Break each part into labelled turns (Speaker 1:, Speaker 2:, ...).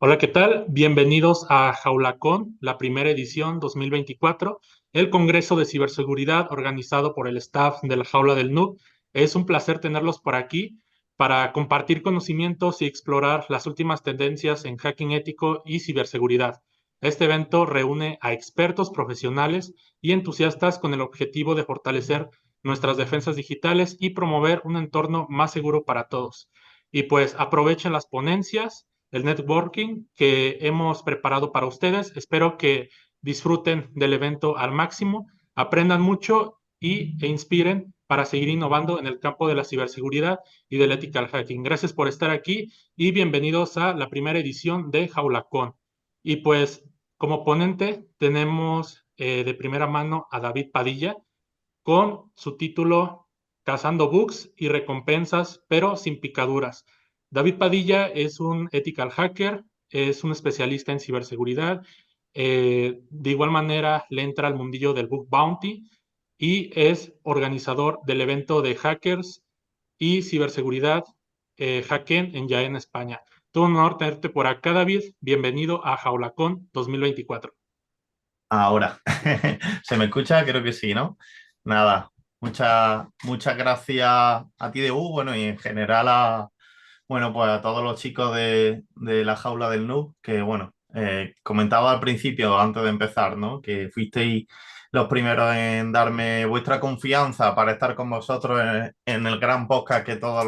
Speaker 1: Hola, ¿qué tal? Bienvenidos a JaulaCon, la primera edición 2024, el Congreso de Ciberseguridad organizado por el staff de la Jaula del Noob. Es un placer tenerlos por aquí para compartir conocimientos y explorar las últimas tendencias en hacking ético y ciberseguridad. Este evento reúne a expertos profesionales y entusiastas con el objetivo de fortalecer nuestras defensas digitales y promover un entorno más seguro para todos. Y pues aprovechen las ponencias, el networking que hemos preparado para ustedes. Espero que disfruten del evento al máximo, aprendan mucho e inspiren para seguir innovando en el campo de la ciberseguridad y del ethical hacking. Gracias por estar aquí y bienvenidos a la primera edición de JaulaCon. Y pues como ponente tenemos de primera mano a David Padilla con su título Cazando bugs y recompensas, pero sin picaduras. David Padilla es un ethical hacker, es un especialista en ciberseguridad. De igual manera, le entra al mundillo del bug bounty y es organizador del evento de hackers y ciberseguridad Hacken en Jaén, España. Todo un honor tenerte por acá, David. Bienvenido a JaulaCon 2024.
Speaker 2: Ahora, ¿se me escucha? Creo que sí, ¿no? Nada, muchas gracias a ti de bueno, y en general bueno, pues a todos los chicos de la Jaula del Noob, que bueno, comentaba al principio, antes de empezar, ¿no? Que fuisteis los primeros en darme vuestra confianza para estar con vosotros en el gran podcast que todos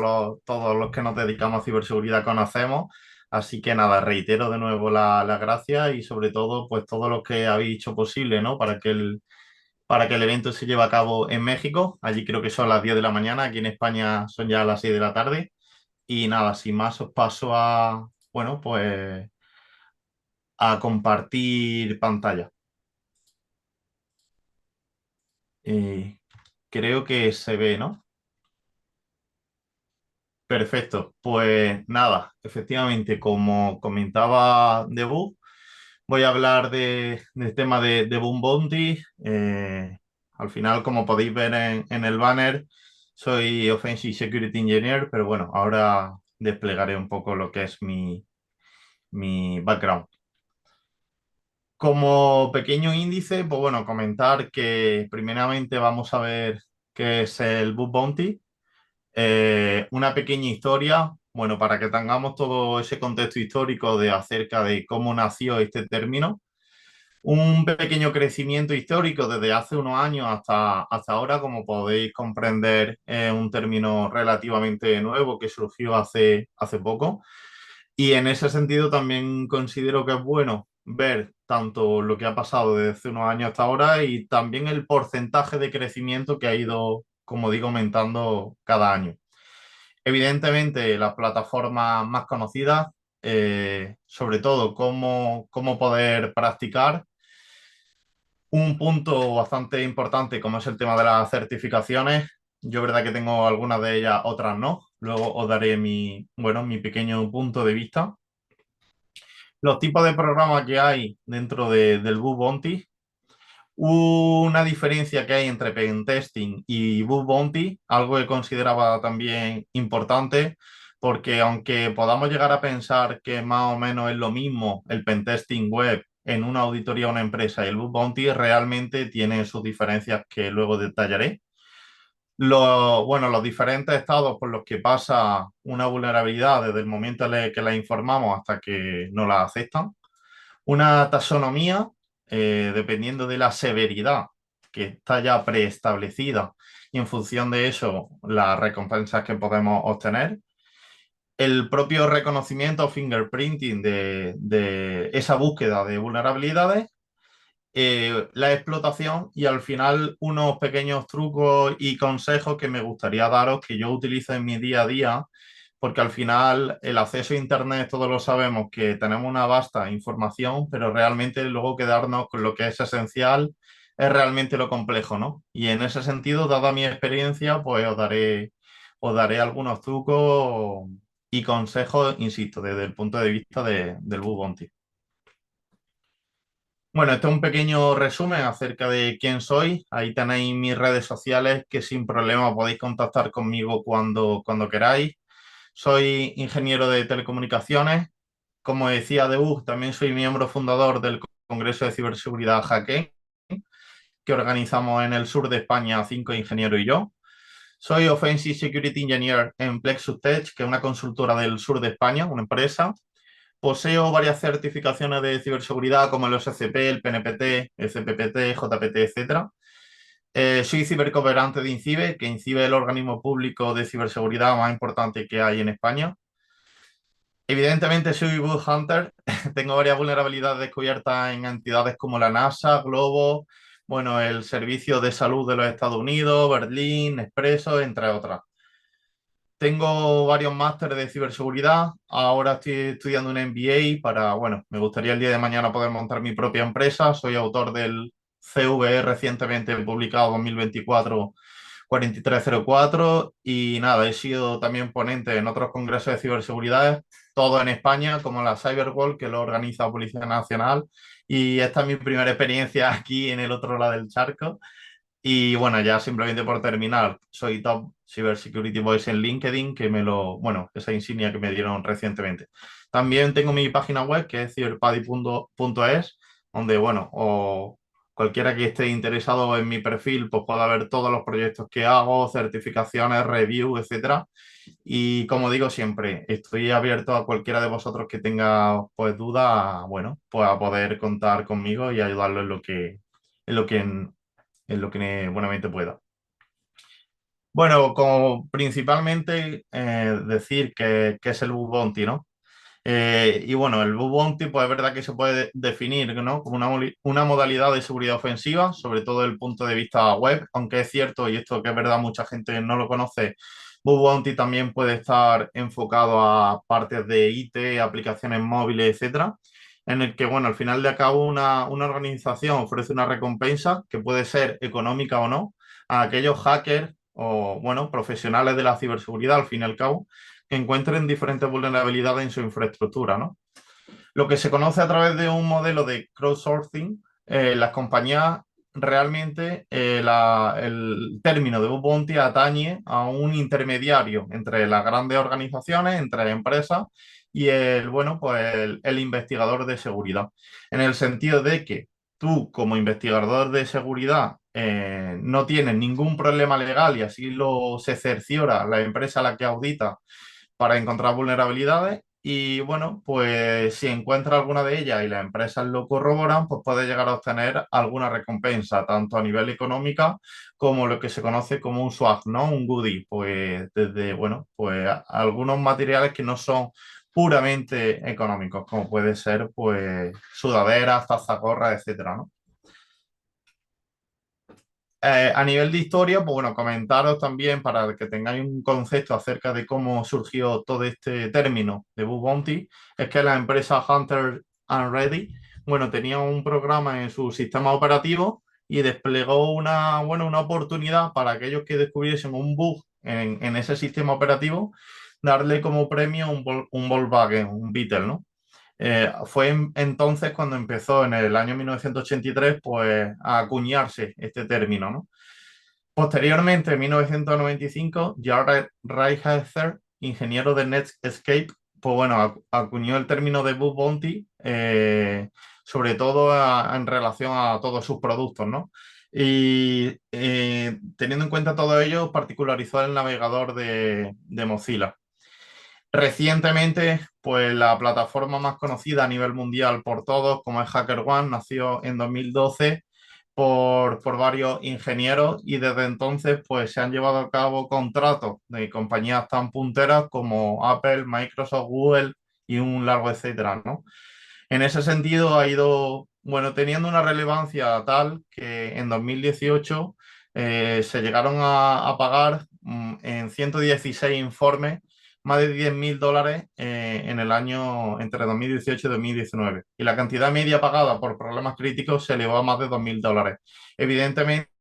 Speaker 2: los que nos dedicamos a ciberseguridad conocemos. Así que nada, reitero de nuevo las gracias y sobre todo, pues todo lo que habéis hecho posible, ¿no? Para que el evento se lleve a cabo en México. Allí creo que son las 10 de la mañana, aquí en España son ya las 6 de la tarde. Y nada, sin más os paso bueno, pues a compartir pantalla. Eh, Creo que se ve, ¿no? Perfecto. Pues nada, efectivamente, como comentaba Debu, voy a hablar del tema de Boom Bounty. Al final, como podéis ver en el banner, soy Offensive Security Engineer, pero bueno, ahora desplegaré un poco lo que es mi background. Como pequeño índice, pues bueno, comentar que primeramente vamos a ver qué es el Bug Bounty. Una pequeña historia, bueno, para que tengamos todo ese contexto histórico de acerca de cómo nació este término. Un pequeño crecimiento histórico desde hace unos años hasta ahora, como podéis comprender, es un término relativamente nuevo que surgió hace poco. Y en ese sentido también considero que es bueno ver tanto lo que ha pasado desde hace unos años hasta ahora y también el porcentaje de crecimiento que ha ido, como digo, aumentando cada año. Evidentemente, las plataformas más conocidas, sobre todo cómo poder practicar. Un punto bastante importante como es el tema de las certificaciones. Yo verdad que tengo algunas de ellas, otras no. Luego os daré mi pequeño punto de vista. Los tipos de programas que hay dentro del Bug Bounty. Una diferencia que hay entre pentesting y Bug Bounty, algo que consideraba también importante, porque aunque podamos llegar a pensar que más o menos es lo mismo el pentesting web en una auditoría a una empresa y el Bug Bounty, realmente tiene sus diferencias que luego detallaré. Bueno, los diferentes estados por los que pasa una vulnerabilidad desde el momento en el que la informamos hasta que no la aceptan. Una taxonomía, dependiendo de la severidad que está ya preestablecida y en función de eso las recompensas que podemos obtener. El propio reconocimiento o fingerprinting de esa búsqueda de vulnerabilidades, la explotación y al final unos pequeños trucos y consejos que me gustaría daros que yo utilizo en mi día a día, porque al final el acceso a Internet todos lo sabemos que tenemos una vasta información, pero realmente luego quedarnos con lo que es esencial es realmente lo complejo, ¿no? Y en ese sentido, dada mi experiencia, pues os daré algunos trucos y consejos, insisto, desde el punto de vista del Bug Bounty. Bueno, este es un pequeño resumen acerca de quién soy. Ahí tenéis mis redes sociales que sin problema podéis contactar conmigo cuando queráis. Soy ingeniero de telecomunicaciones, como decía Debug, también soy miembro fundador del Congreso de Ciberseguridad Hackén, que organizamos en el sur de España 5 ingenieros y yo. Soy Offensive Security Engineer en Plexus Tech, que es una consultora del sur de España, una empresa. Poseo varias certificaciones de ciberseguridad como el OSCP, el PNPT, el CPPT, JPT, etcétera. Soy cibercoverante de INCIBE, que INCIBE es el organismo público de ciberseguridad más importante que hay en España. Evidentemente soy Bug Hunter, tengo varias vulnerabilidades descubiertas en entidades como la NASA, Globo, bueno, el Servicio de Salud de los Estados Unidos, Berlín, Expreso, entre otras. Tengo varios másteres de ciberseguridad. Ahora estoy estudiando un MBA para, bueno, me gustaría el día de mañana poder montar mi propia empresa. Soy autor del CVE recientemente publicado 2024 4304 y nada, he sido también ponente en otros congresos de ciberseguridad, todo en España, como la Cyberwall, que lo organiza Policía Nacional. Y esta es mi primera experiencia aquí en el otro lado del charco. Y bueno, ya simplemente por terminar, soy Top Cybersecurity Voice en LinkedIn, que bueno, esa insignia que me dieron recientemente. También tengo mi página web, que es cyberpaddy.es, donde, bueno, o cualquiera que esté interesado en mi perfil, pues pueda ver todos los proyectos que hago, certificaciones, reviews, etcétera. Y como digo siempre, estoy abierto a cualquiera de vosotros que tenga, pues, duda, bueno, pues a poder contar conmigo y ayudarlo en lo que en lo que buenamente pueda. Bueno, como principalmente decir que es el bug bounty, ¿no? Y bueno, el bug bounty, pues es verdad que se puede definir, ¿no? Como una modalidad de seguridad ofensiva, sobre todo desde el punto de vista web, aunque es cierto, y esto que es verdad, mucha gente no lo conoce, bug bounty también puede estar enfocado a partes de IT, aplicaciones móviles, etcétera, en el que, bueno, al final de cabo una organización ofrece una recompensa que puede ser económica o no a aquellos hackers o, bueno, profesionales de la ciberseguridad, al fin y al cabo, que encuentren diferentes vulnerabilidades en su infraestructura, ¿no? Lo que se conoce a través de un modelo de crowdsourcing, las compañías realmente el término de bug bounty atañe a un intermediario entre las grandes organizaciones, entre empresas y bueno, pues el investigador de seguridad. En el sentido de que tú, como investigador de seguridad, no tienes ningún problema legal y así se cerciora la empresa a la que audita para encontrar vulnerabilidades y bueno, pues si encuentra alguna de ellas y las empresas lo corroboran, pues puede llegar a obtener alguna recompensa, tanto a nivel económica como lo que se conoce como un swag, ¿no? Un goodie, pues desde, bueno, pues algunos materiales que no son puramente económicos, como puede ser pues sudaderas, tazas, gorras, etcétera, ¿no? A nivel de historia, pues bueno, comentaros también para que tengáis un concepto acerca de cómo surgió todo este término de bug bounty, es que la empresa Hunter and Ready, bueno, tenía un programa en su sistema operativo y desplegó bueno, una oportunidad para aquellos que descubriesen un bug en ese sistema operativo, darle como premio un Volkswagen, un Beetle, ¿no? Fue entonces cuando empezó en el año 1983 pues, a acuñarse este término, ¿no? Posteriormente, en 1995, Jared Reichertzer, ingeniero de Netscape, pues bueno, acuñó el término de bug bounty, sobre todo en relación a todos sus productos, ¿no? Y teniendo en cuenta todo ello, particularizó el navegador de Mozilla. Recientemente, pues la plataforma más conocida a nivel mundial por todos, como es HackerOne, nació en 2012 por varios ingenieros y desde entonces pues se han llevado a cabo contratos de compañías tan punteras como Apple, Microsoft, Google y un largo etcétera, ¿no? En ese sentido ha ido, bueno, teniendo una relevancia tal que en 2018 se llegaron a pagar en 116 informes más de $10.000 en el año entre 2018 y 2019. Y la cantidad media pagada por problemas críticos se elevó a más de $2.000. Evidentemente,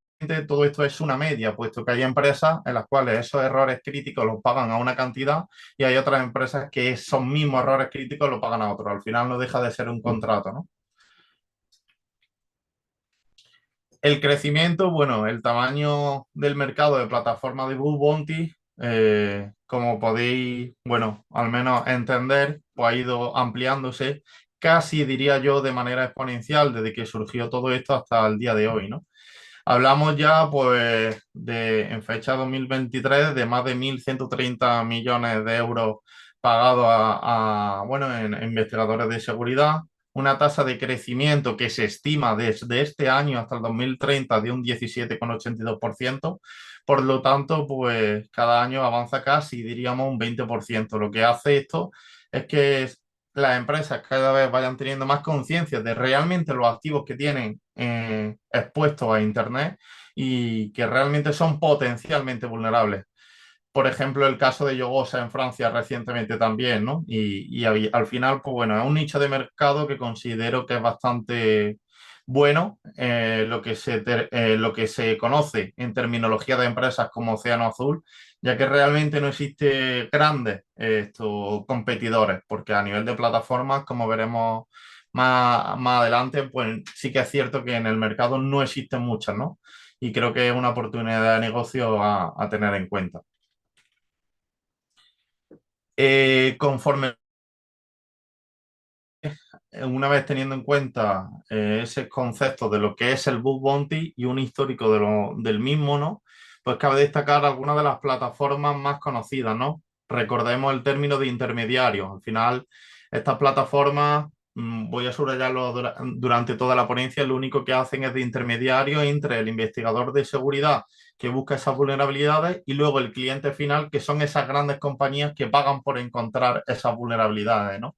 Speaker 2: todo esto es una media, puesto que hay empresas en las cuales esos errores críticos los pagan a una cantidad y hay otras empresas que esos mismos errores críticos los pagan a otros. Al final no deja de ser un contrato, ¿no? El crecimiento, bueno, el tamaño del mercado de plataformas de Bug Bounty, como podéis, bueno, al menos entender, pues ha ido ampliándose casi, diría yo, de manera exponencial desde que surgió todo esto hasta el día de hoy, ¿no? Hablamos ya, pues, en fecha 2023 de más de 1.130 millones de euros pagados bueno, en investigadores de seguridad, una tasa de crecimiento que se estima desde este año hasta el 2030 de un 17,82%. Por lo tanto, pues cada año avanza casi, diríamos, un 20%. Lo que hace esto es que las empresas cada vez vayan teniendo más conciencia de realmente los activos que tienen expuestos a Internet y que realmente son potencialmente vulnerables. Por ejemplo, el caso de Yogosa en Francia recientemente también, ¿no? Y al final, pues bueno, es un nicho de mercado que considero que es bastante bueno, lo que se conoce en terminología de empresas como Océano Azul, ya que realmente no existe grandes competidores, porque a nivel de plataformas, como veremos más adelante, pues sí que es cierto que en el mercado no existen muchas, ¿no? Y creo que es una oportunidad de negocio a tener en cuenta. Conforme una vez teniendo en cuenta ese concepto de lo que es el bug bounty y un histórico del mismo, ¿no? Pues cabe destacar algunas de las plataformas más conocidas, ¿no? Recordemos el término de intermediario. Al final, estas plataformas, voy a subrayarlo durante toda la ponencia, lo único que hacen es de intermediario entre el investigador de seguridad que busca esas vulnerabilidades y luego el cliente final, que son esas grandes compañías que pagan por encontrar esas vulnerabilidades, ¿no?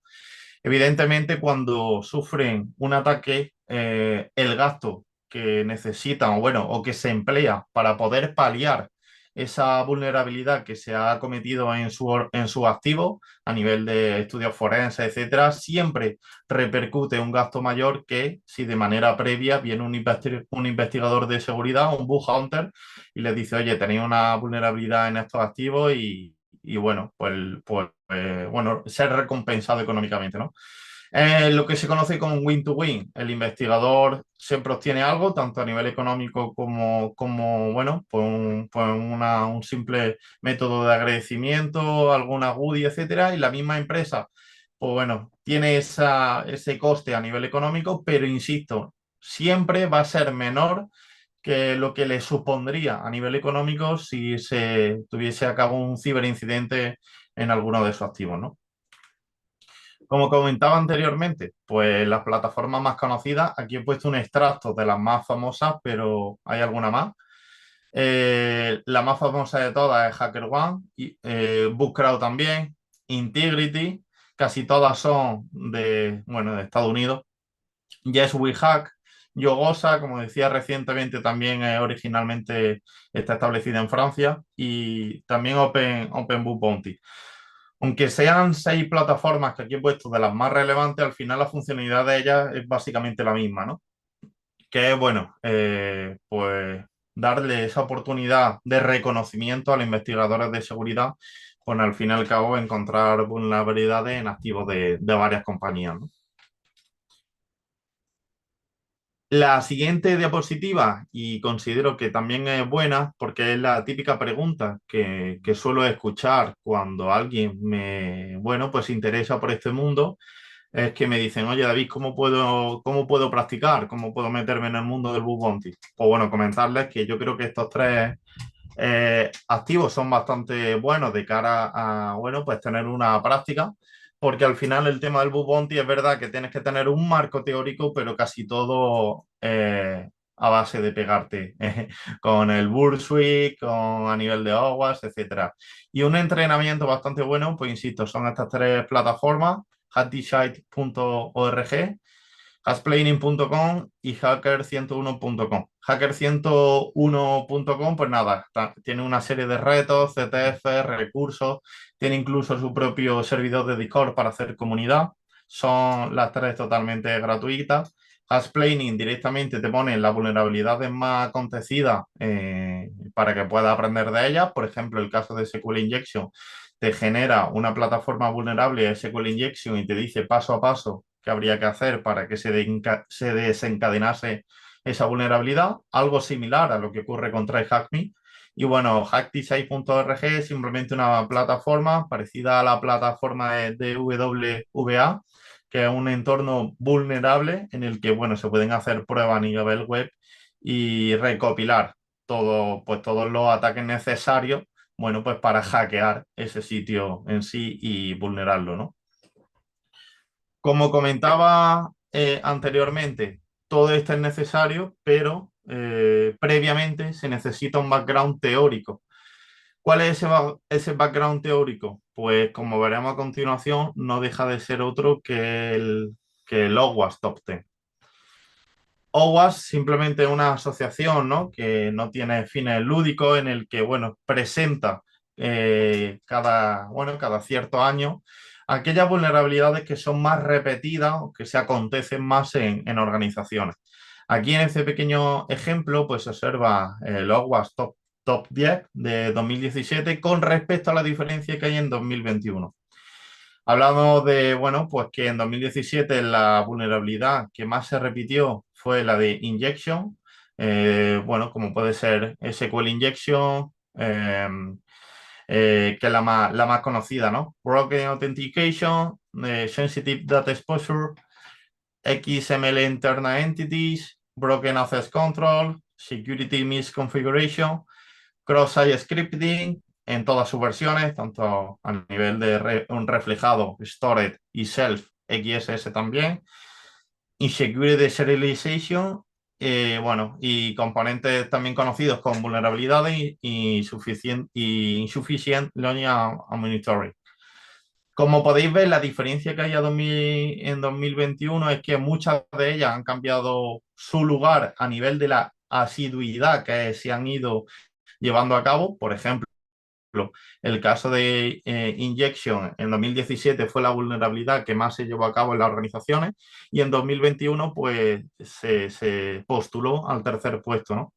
Speaker 2: Evidentemente, cuando sufren un ataque, el gasto que necesitan o, bueno, o que se emplea para poder paliar esa vulnerabilidad que se ha cometido en su activo a nivel de estudios forenses, etcétera, siempre repercute un gasto mayor que si de manera previa viene un investigador de seguridad, un bug hunter, y les dice, oye, tenéis una vulnerabilidad en estos activos y bueno, bueno, ser recompensado económicamente, ¿no? Lo que se conoce como win to win. El investigador siempre obtiene algo, tanto a nivel económico como bueno, un simple método de agradecimiento, alguna goodie, etcétera, y la misma empresa, pues bueno, tiene ese coste a nivel económico, pero insisto, siempre va a ser menor que lo que le supondría a nivel económico si se tuviese a cabo un ciberincidente en alguno de sus activos, ¿no? Como comentaba anteriormente, pues las plataformas más conocidas, aquí he puesto un extracto de las más famosas, pero hay alguna más. La más famosa de todas es HackerOne, y, BookCrowd también, Integrity, casi todas son bueno, de Estados Unidos. Yes We Hack, Yogosa, como decía recientemente, también originalmente está establecida en Francia, y también Open Book Bounty. Aunque sean 6 plataformas que aquí he puesto de las más relevantes, al final la funcionalidad de ellas es básicamente la misma, ¿no? Que es, bueno, pues darle esa oportunidad de reconocimiento a los investigadores de seguridad, pues al fin y al cabo encontrar vulnerabilidades en activos de varias compañías, ¿no? La siguiente diapositiva, y considero que también es buena porque es la típica pregunta que suelo escuchar cuando alguien bueno, pues se interesa por este mundo, es que me dicen, oye David, cómo puedo practicar? ¿Cómo puedo meterme en el mundo del bug bounty? Pues bueno, comentarles que yo creo que estos tres activos son bastante buenos de cara a, bueno, pues tener una práctica, porque al final el tema del bug bounty es verdad que tienes que tener un marco teórico, pero casi todo a base de pegarte con el Bursuit, a nivel de Hogwarts, etcétera. Y un entrenamiento bastante bueno, pues insisto, son estas 3 plataformas, hackdshite.org, Hasplaining.com y hacker101.com. Hacker101.com, pues nada, tiene una serie de retos, CTF, recursos, tiene incluso su propio servidor de Discord para hacer comunidad. Son las 3 totalmente gratuitas. Hasplaining directamente te pone las vulnerabilidades más acontecidas para que puedas aprender de ellas. Por ejemplo, el caso de SQL Injection te genera una plataforma vulnerable a SQL Injection y te dice paso a paso qué habría que hacer para que se desencadenase esa vulnerabilidad. Algo similar a lo que ocurre con TryHackMe. Y bueno, hack16.org es simplemente una plataforma parecida a la plataforma de WWA, que es un entorno vulnerable en el que, bueno, se pueden hacer pruebas a nivel web y recopilar todo, pues, todos los ataques necesarios, bueno, pues para hackear ese sitio en sí y vulnerarlo, ¿no? Como comentaba anteriormente, todo esto es necesario, pero previamente se necesita un background teórico. ¿Cuál es ese background teórico? Pues como veremos a continuación, no deja de ser otro que el OWASP Top 10. OWASP simplemente es una asociación, ¿no? Que no tiene fines lúdicos, en el que, bueno, presenta cada cierto año aquellas vulnerabilidades que son más repetidas o que se acontecen más en organizaciones. Aquí en este pequeño ejemplo, pues se observa el OWASP Top 10 de 2017 con respecto a la diferencia que hay en 2021. Hablamos de, bueno, pues que en 2017 la vulnerabilidad que más se repitió fue la de injection, bueno, como puede ser SQL injection, que es la más conocida, ¿no? Broken Authentication, Sensitive Data Exposure, XML Internal Entities, Broken Access Control, Security Misconfiguration, Cross-site scripting en todas sus versiones, tanto a nivel de un reflejado, stored y self, XSS también, insecurity serialization, bueno, y componentes también conocidos con vulnerabilidades y insufficient learning and monitoring. Como podéis ver, la diferencia que hay en 2021 es que muchas de ellas han cambiado su lugar a nivel de la asiduidad que se han ido llevando a cabo. Por ejemplo, el caso de Injection en 2017 fue la vulnerabilidad que más se llevó a cabo en las organizaciones y en 2021 pues se postuló al tercer puesto, ¿no?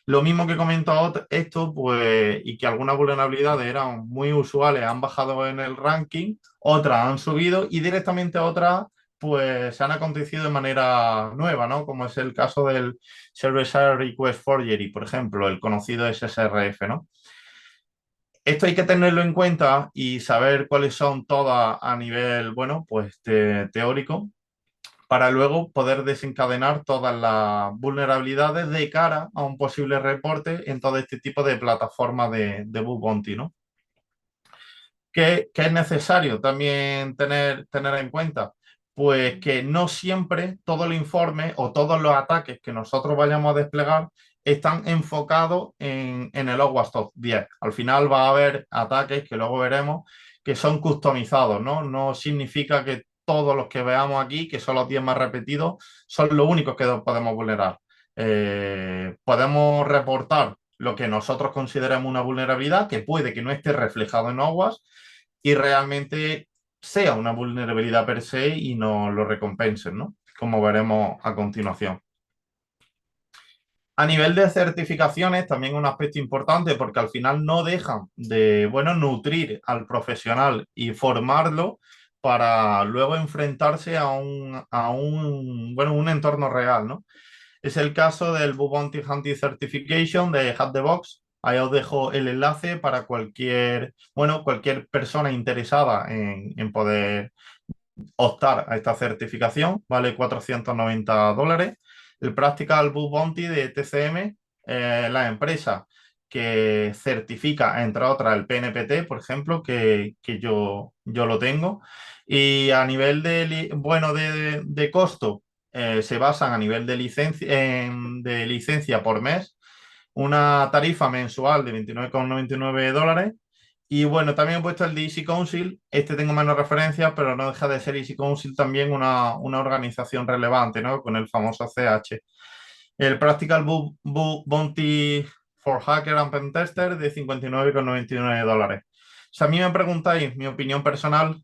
Speaker 2: Lo mismo que comentó esto, pues, y que algunas vulnerabilidades eran muy usuales, han bajado en el ranking, otras han subido y directamente otras, pues, se han acontecido de manera nueva, ¿no? Como es el caso del Server-Side Request Forgery, por ejemplo, el conocido SSRF, ¿no? Esto hay que tenerlo en cuenta y saber cuáles son todas a nivel, bueno, pues teórico, para luego poder desencadenar todas las vulnerabilidades de cara a un posible reporte en todo este tipo de plataformas de bug bounty, ¿no? ¿Qué es necesario también tener en cuenta? Pues que no siempre todo el informe o todos los ataques que nosotros vayamos a desplegar están enfocados en el OWASP Top 10. Al final va a haber ataques que luego veremos que son customizados, ¿no? No significa que todos los que veamos aquí, que son los 10 más repetidos, son los únicos que podemos vulnerar. Podemos reportar lo que nosotros consideremos una vulnerabilidad, que puede que no esté reflejado en OWASP, y realmente sea una vulnerabilidad per se y nos lo recompensen, ¿no? Como veremos a continuación. A nivel de certificaciones, también un aspecto importante porque al final no dejan de, bueno, nutrir al profesional y formarlo para luego enfrentarse bueno, un entorno real, ¿no? Es el caso del Bug Bounty Hunting Certification de Hack the Box. Ahí os dejo el enlace para cualquier persona interesada en poder optar a esta certificación. Vale $490. El Practical Bug Bounty de TCM, la empresa que certifica, entre otras, el PNPT, por ejemplo, que yo lo tengo. Y a nivel de costo, se basan a nivel de licencia por mes, una tarifa mensual de $29,99. Y bueno, también he puesto el de Easy Council. Este tengo menos referencias, pero no deja de ser Easy Council también una organización relevante, ¿no? Con el famoso CH. El Practical Bounty for Hacker and Pentester de $59,99. Si a mí me preguntáis mi opinión personal,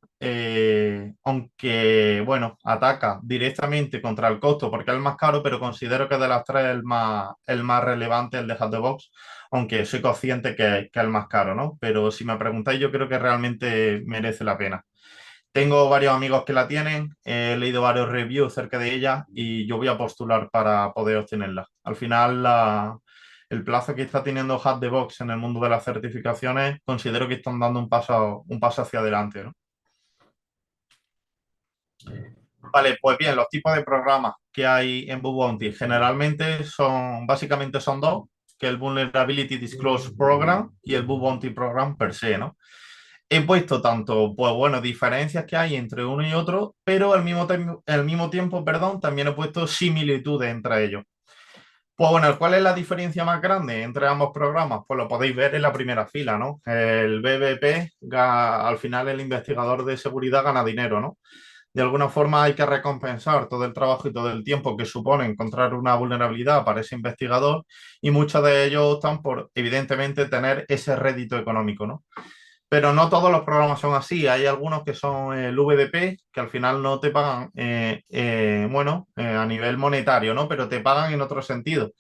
Speaker 2: aunque, bueno, ataca directamente contra el costo porque es el más caro, pero considero que de las tres el más relevante, el de Hack the Box, aunque soy consciente que es el más caro, ¿no? Pero si me preguntáis, yo creo que realmente merece la pena. Tengo varios amigos que la tienen, he leído varios reviews acerca de ella y yo voy a postular para poder obtenerla. Al final, el plazo que está teniendo Hack the Box en el mundo de las certificaciones, considero que están dando un paso hacia adelante, ¿no? Vale, pues bien, los tipos de programas que hay en Bug Bounty generalmente básicamente son dos, que el Vulnerability Disclosure Program y el Bug Bounty Program per se, ¿no? He puesto tanto, pues bueno, diferencias que hay entre uno y otro, pero al mismo tiempo, perdón, también he puesto similitudes entre ellos. Pues bueno, ¿cuál es la diferencia más grande entre ambos programas? Pues lo podéis ver en la primera fila, ¿no? El BBP, al final el investigador de seguridad gana dinero, ¿no? De alguna forma hay que recompensar todo el trabajo y todo el tiempo que supone encontrar una vulnerabilidad para ese investigador y muchos de ellos optan por, evidentemente, tener ese rédito económico, ¿no? Pero no todos los programas son así. Hay algunos que son el VDP, que al final no te pagan, a nivel monetario, ¿no? Pero te pagan en otro sentido.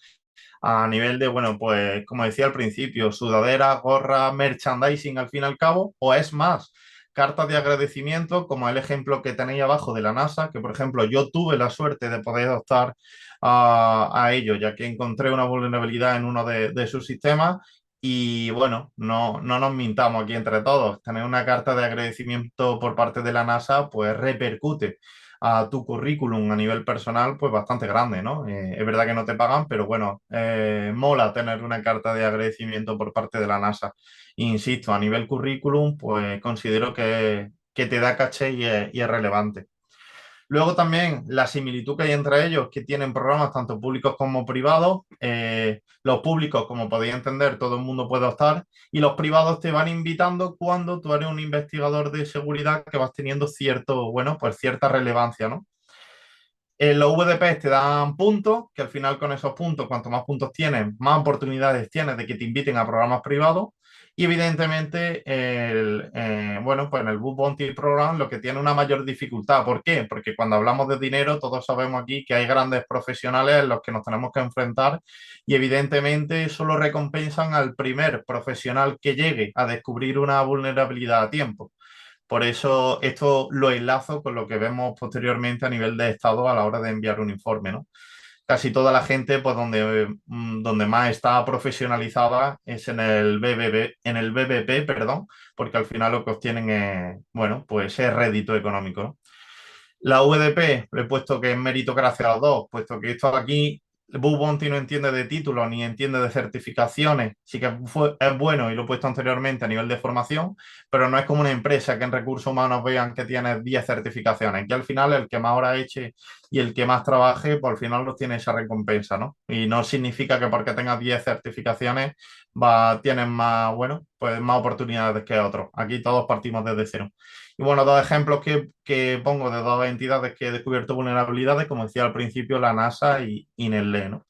Speaker 2: A nivel de, bueno, pues como decía al principio, sudadera, gorra, merchandising al fin y al cabo, o es más, cartas de agradecimiento, como el ejemplo que tenéis abajo de la NASA, que por ejemplo yo tuve la suerte de poder optar a ello, ya que encontré una vulnerabilidad en uno de sus sistemas. Y bueno, no nos mintamos aquí entre todos. Tener una carta de agradecimiento por parte de la NASA, pues repercute a tu currículum a nivel personal, pues bastante grande, ¿no? Es verdad que no te pagan, pero bueno, mola tener una carta de agradecimiento por parte de la NASA. Insisto, a nivel currículum, pues considero que te da caché y es relevante. Luego también la similitud que hay entre ellos, que tienen programas tanto públicos como privados. Los públicos, como podéis entender, todo el mundo puede optar, y los privados te van invitando cuando tú eres un investigador de seguridad que vas teniendo pues cierta relevancia, ¿no? Los VDP te dan puntos, que al final con esos puntos, cuanto más puntos tienes, más oportunidades tienes de que te inviten a programas privados. Y evidentemente, pues en el Bug Bounty Program lo que tiene una mayor dificultad. ¿Por qué? Porque cuando hablamos de dinero, todos sabemos aquí que hay grandes profesionales en los que nos tenemos que enfrentar y evidentemente solo recompensan al primer profesional que llegue a descubrir una vulnerabilidad a tiempo. Por eso esto lo enlazo con lo que vemos posteriormente a nivel de Estado a la hora de enviar un informe, ¿no? Casi toda la gente, pues donde más está profesionalizada es en el BBP, perdón, porque al final lo que obtienen es, bueno, pues es rédito económico, ¿no? La VDP, le he puesto que es meritocracia a los dos, puesto que esto aquí, Bug Bounty no entiende de títulos ni entiende de certificaciones. Sí que es bueno y lo he puesto anteriormente a nivel de formación, pero no es como una empresa que en recursos humanos vean que tiene 10 certificaciones, que al final el que más horas eche y el que más trabaje, pues al final los tiene esa recompensa, ¿no? Y no significa que porque tengas 10 certificaciones tienes más, bueno, pues más oportunidades que otros. Aquí todos partimos desde cero. Y bueno, dos ejemplos que pongo de dos entidades que he descubierto vulnerabilidades, como decía al principio, la NASA y Nestlé, ¿no?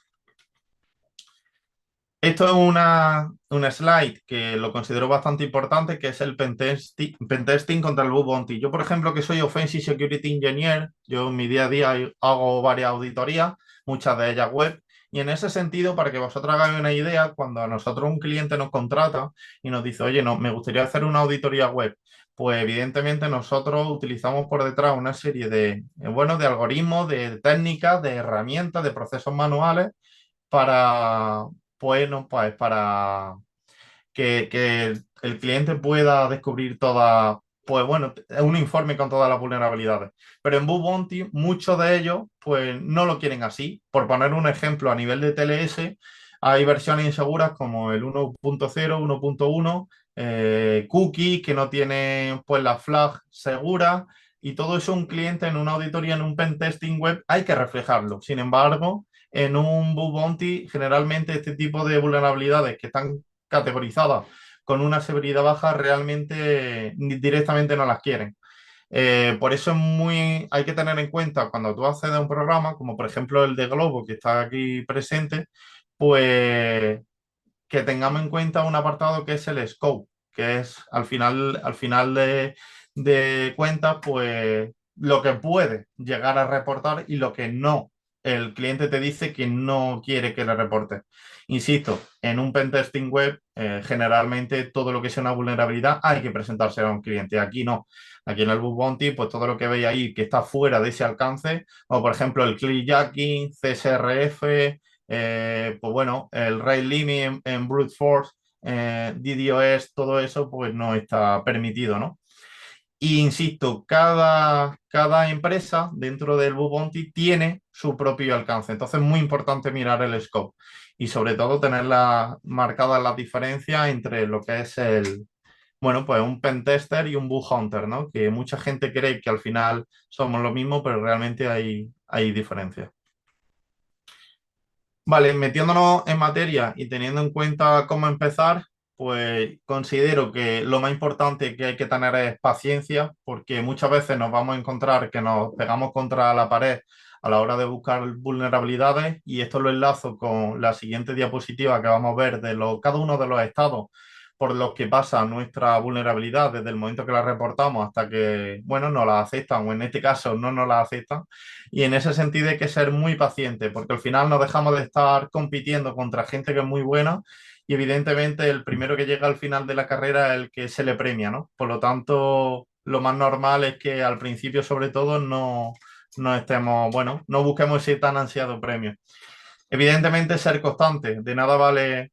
Speaker 2: Esto es una slide que lo considero bastante importante, que es el pentesting contra el bug bounty. Yo, por ejemplo, que soy Offensive Security Engineer, yo en mi día a día hago varias auditorías, muchas de ellas web, y en ese sentido, para que vosotros hagáis una idea, cuando a nosotros un cliente nos contrata y nos dice, oye, no, me gustaría hacer una auditoría web, pues evidentemente nosotros utilizamos por detrás una serie de algoritmos, de técnicas, de herramientas, de procesos manuales para, pues para que el cliente pueda descubrir pues bueno, un informe con todas las vulnerabilidades. Pero en Bug Bounty, muchos de ellos, pues no lo quieren así. Por poner un ejemplo, a nivel de TLS, hay versiones inseguras como el 1.0, 1.1, cookies que no tienen pues la flag segura. Y todo eso un cliente en una auditoría, en un pentesting web, hay que reflejarlo. Sin embargo, en un bug bounty, generalmente este tipo de vulnerabilidades que están categorizadas con una severidad baja, realmente directamente no las quieren. Por eso hay que tener en cuenta cuando tú accedes a un programa, como por ejemplo el de Globo, que está aquí presente, pues que tengamos en cuenta un apartado que es el scope, que es al final de cuentas, pues lo que puede llegar a reportar y lo que no. El cliente te dice que no quiere que le reporte. Insisto, en un pentesting web, generalmente todo lo que sea una vulnerabilidad hay que presentárselo a un cliente. Aquí no. Aquí en el Bug Bounty, pues todo lo que veis ahí que está fuera de ese alcance, o por ejemplo el clickjacking, CSRF, pues bueno, el rate limit en brute force, DDoS, todo eso, pues no está permitido, ¿no? Y insisto, cada empresa dentro del Bug Bounty tiene su propio alcance. Entonces es muy importante mirar el scope y sobre todo tener marcadas las diferencias entre lo que es bueno, pues un pentester y un bug hunter, ¿no? Que mucha gente cree que al final somos lo mismo, pero realmente hay diferencias. Vale, metiéndonos en materia y teniendo en cuenta cómo empezar, pues considero que lo más importante que hay que tener es paciencia, porque muchas veces nos vamos a encontrar que nos pegamos contra la pared a la hora de buscar vulnerabilidades, y esto lo enlazo con la siguiente diapositiva que vamos a ver de cada uno de los estados por los que pasa nuestra vulnerabilidad desde el momento que la reportamos hasta que, bueno, nos la aceptan o en este caso no nos la aceptan. Y en ese sentido hay que ser muy paciente, porque al final no dejamos de estar compitiendo contra gente que es muy buena, y evidentemente el primero que llega al final de la carrera es el que se le premia, ¿no? Por lo tanto, lo más normal es que al principio, sobre todo, no estemos, bueno, no busquemos ese tan ansiado premio. Evidentemente, ser constante. De nada vale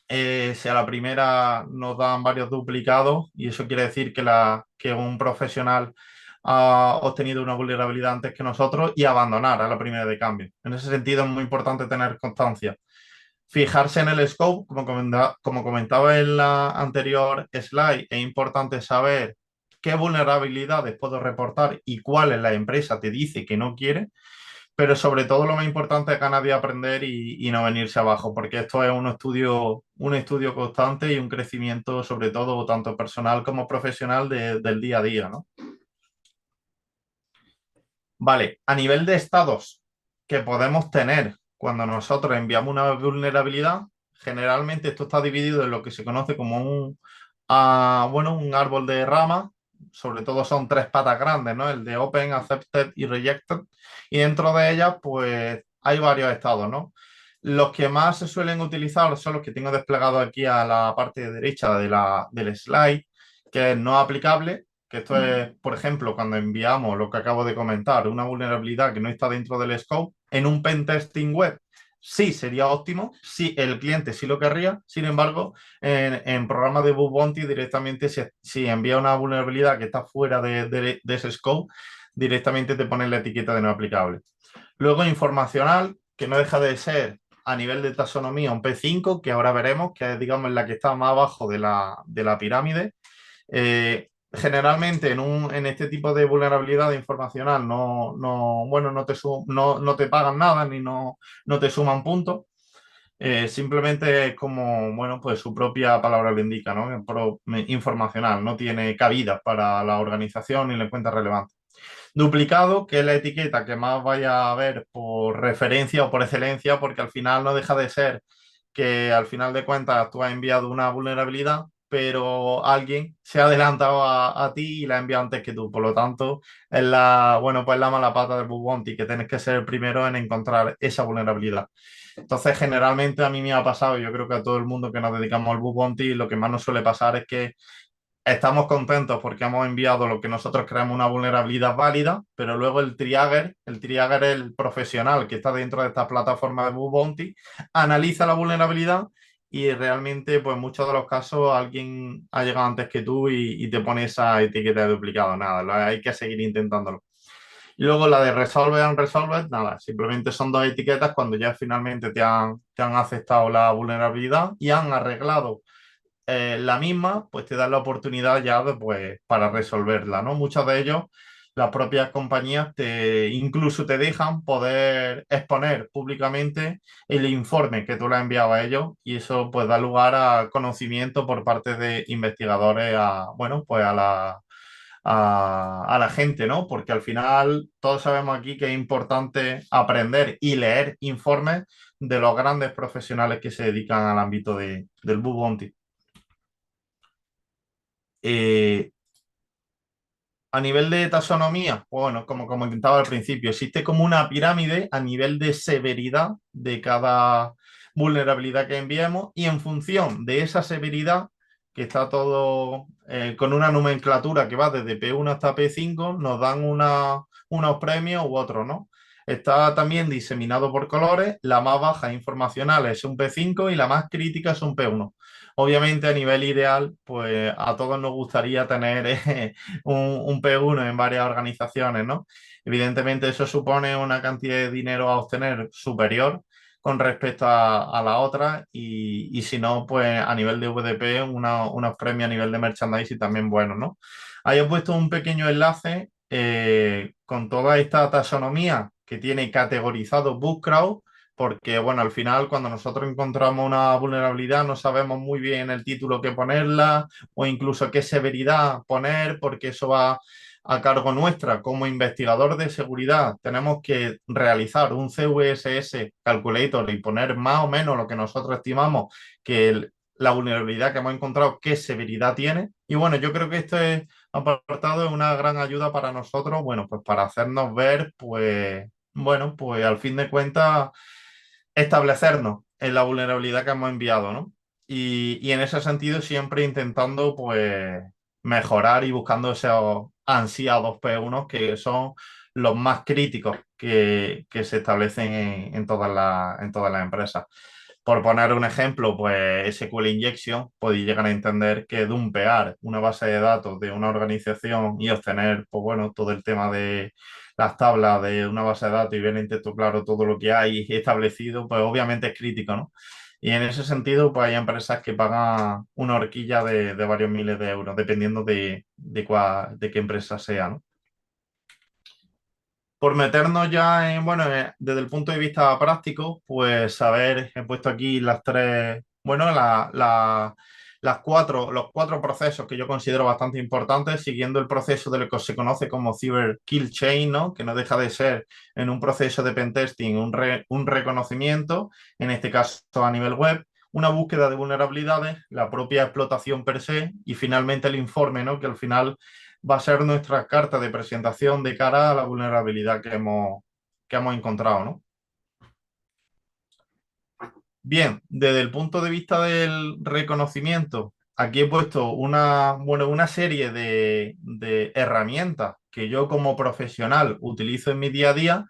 Speaker 2: si a la primera nos dan varios duplicados, y eso quiere decir que un profesional ha obtenido una vulnerabilidad antes que nosotros, y abandonar a la primera de cambio. En ese sentido es muy importante tener constancia. Fijarse en el scope, como comentaba en la anterior slide, es importante saber qué vulnerabilidades puedo reportar y cuáles la empresa te dice que no quiere, pero sobre todo lo más importante es ganar de aprender y no venirse abajo, porque esto es un estudio constante y un crecimiento, sobre todo tanto personal como profesional del día a día, ¿no? Vale, a nivel de estados que podemos tener cuando nosotros enviamos una vulnerabilidad, generalmente esto está dividido en lo que se conoce como bueno, un árbol de ramas. Sobre todo son tres patas grandes, ¿no? El de Open, Accepted y Rejected. Y dentro de ellas, pues hay varios estados, ¿no? Los que más se suelen utilizar son los que tengo desplegados aquí a la parte derecha del slide, que es no aplicable, que esto es, por ejemplo, cuando enviamos lo que acabo de comentar, una vulnerabilidad que no está dentro del scope, en un pentesting web sí sería óptimo, sí, el cliente sí lo querría. Sin embargo, en programas de bug bounty directamente, si envía una vulnerabilidad que está fuera de ese scope, directamente te ponen la etiqueta de no aplicable. Luego informacional, que no deja de ser a nivel de taxonomía un P5, que ahora veremos, que es, digamos, la que está más abajo de la pirámide. Generalmente en este tipo de vulnerabilidad informacional bueno, no te pagan nada ni no te suman puntos. Simplemente es como, bueno, pues su propia palabra lo indica, ¿no? Informacional, no tiene cabida para la organización ni le cuenta relevante. Duplicado, que es la etiqueta que más vaya a ver por referencia o por excelencia, porque al final no deja de ser que al final de cuentas tú has enviado una vulnerabilidad, pero alguien se ha adelantado a ti y la ha enviado antes que tú. Por lo tanto, bueno, pues la mala pata del bug bounty, que tienes que ser el primero en encontrar esa vulnerabilidad. Entonces, generalmente a mí me ha pasado, y yo creo que a todo el mundo que nos dedicamos al bug bounty, lo que más nos suele pasar es que estamos contentos porque hemos enviado lo que nosotros creemos una vulnerabilidad válida, pero luego el trigger es el profesional que está dentro de esta plataforma de Bug Bounty, analiza la vulnerabilidad y realmente, pues en muchos de los casos, alguien ha llegado antes que tú y te pone esa etiqueta de duplicado. Nada, hay que seguir intentándolo. Y luego la de Resolve Unresolved, nada, simplemente son dos etiquetas cuando ya finalmente te han aceptado la vulnerabilidad y han arreglado la misma, pues te dan la oportunidad ya de, pues, para resolverla, ¿no? Muchos de ellos, las propias compañías incluso te dejan poder exponer públicamente el informe que tú le has enviado a ellos, y eso pues da lugar a conocimiento por parte de investigadores bueno, pues a la gente, ¿no? Porque al final todos sabemos aquí que es importante aprender y leer informes de los grandes profesionales que se dedican al ámbito del bug bounty. Eh, a nivel de taxonomía, bueno, como comentaba al principio, existe como una pirámide a nivel de severidad de cada vulnerabilidad que enviemos, y en función de esa severidad, que está todo con una nomenclatura que va desde P1 hasta P5, nos dan unos premios u otros, ¿no? Está también diseminado por colores. La más baja informacional es un P5 y la más crítica es un P1. Obviamente, a nivel ideal, pues a todos nos gustaría tener un P1 en varias organizaciones, ¿no? Evidentemente, eso supone una cantidad de dinero a obtener superior con respecto a la otra y si no, pues a nivel de VDP, unos premios a nivel de merchandising también buenos, ¿no? Ahí he puesto un pequeño enlace con toda esta taxonomía que tiene categorizado Bootcrowd, porque bueno, al final cuando nosotros encontramos una vulnerabilidad no sabemos muy bien el título que ponerla o incluso qué severidad poner, porque eso va a cargo nuestra como investigador de seguridad. Tenemos que realizar un CVSS calculator y poner más o menos lo que nosotros estimamos que la vulnerabilidad que hemos encontrado, qué severidad tiene. Y bueno, yo creo que este apartado es una gran ayuda para nosotros, bueno, pues para hacernos ver, pues, bueno, pues al fin de cuentas, establecernos en la vulnerabilidad que hemos enviado, ¿no? Y en ese sentido siempre intentando, pues, mejorar y buscando esos ansiados P1 que son los más críticos que se establecen en todas las empresas. Por poner un ejemplo, pues SQL Injection podéis llegar a entender que dumpear una base de datos de una organización y obtener, pues bueno, todo el tema de las tablas de una base de datos y ver en texto claro todo lo que hay establecido, pues obviamente es crítico, ¿no? Y en ese sentido, pues hay empresas que pagan una horquilla de varios miles de euros, dependiendo de qué empresa sea, ¿no? Por meternos ya en, bueno, desde el punto de vista práctico, pues saber, he puesto aquí las tres, bueno, los cuatro procesos que yo considero bastante importantes, siguiendo el proceso de lo que se conoce como Cyber Kill Chain, ¿no? Que no deja de ser en un proceso de pentesting un reconocimiento, en este caso a nivel web, una búsqueda de vulnerabilidades, la propia explotación per se y finalmente el informe, ¿no? Que al final va a ser nuestra carta de presentación de cara a la vulnerabilidad que hemos encontrado, ¿no? Bien, desde el punto de vista del reconocimiento, aquí he puesto bueno, una serie de herramientas que yo como profesional utilizo en mi día a día,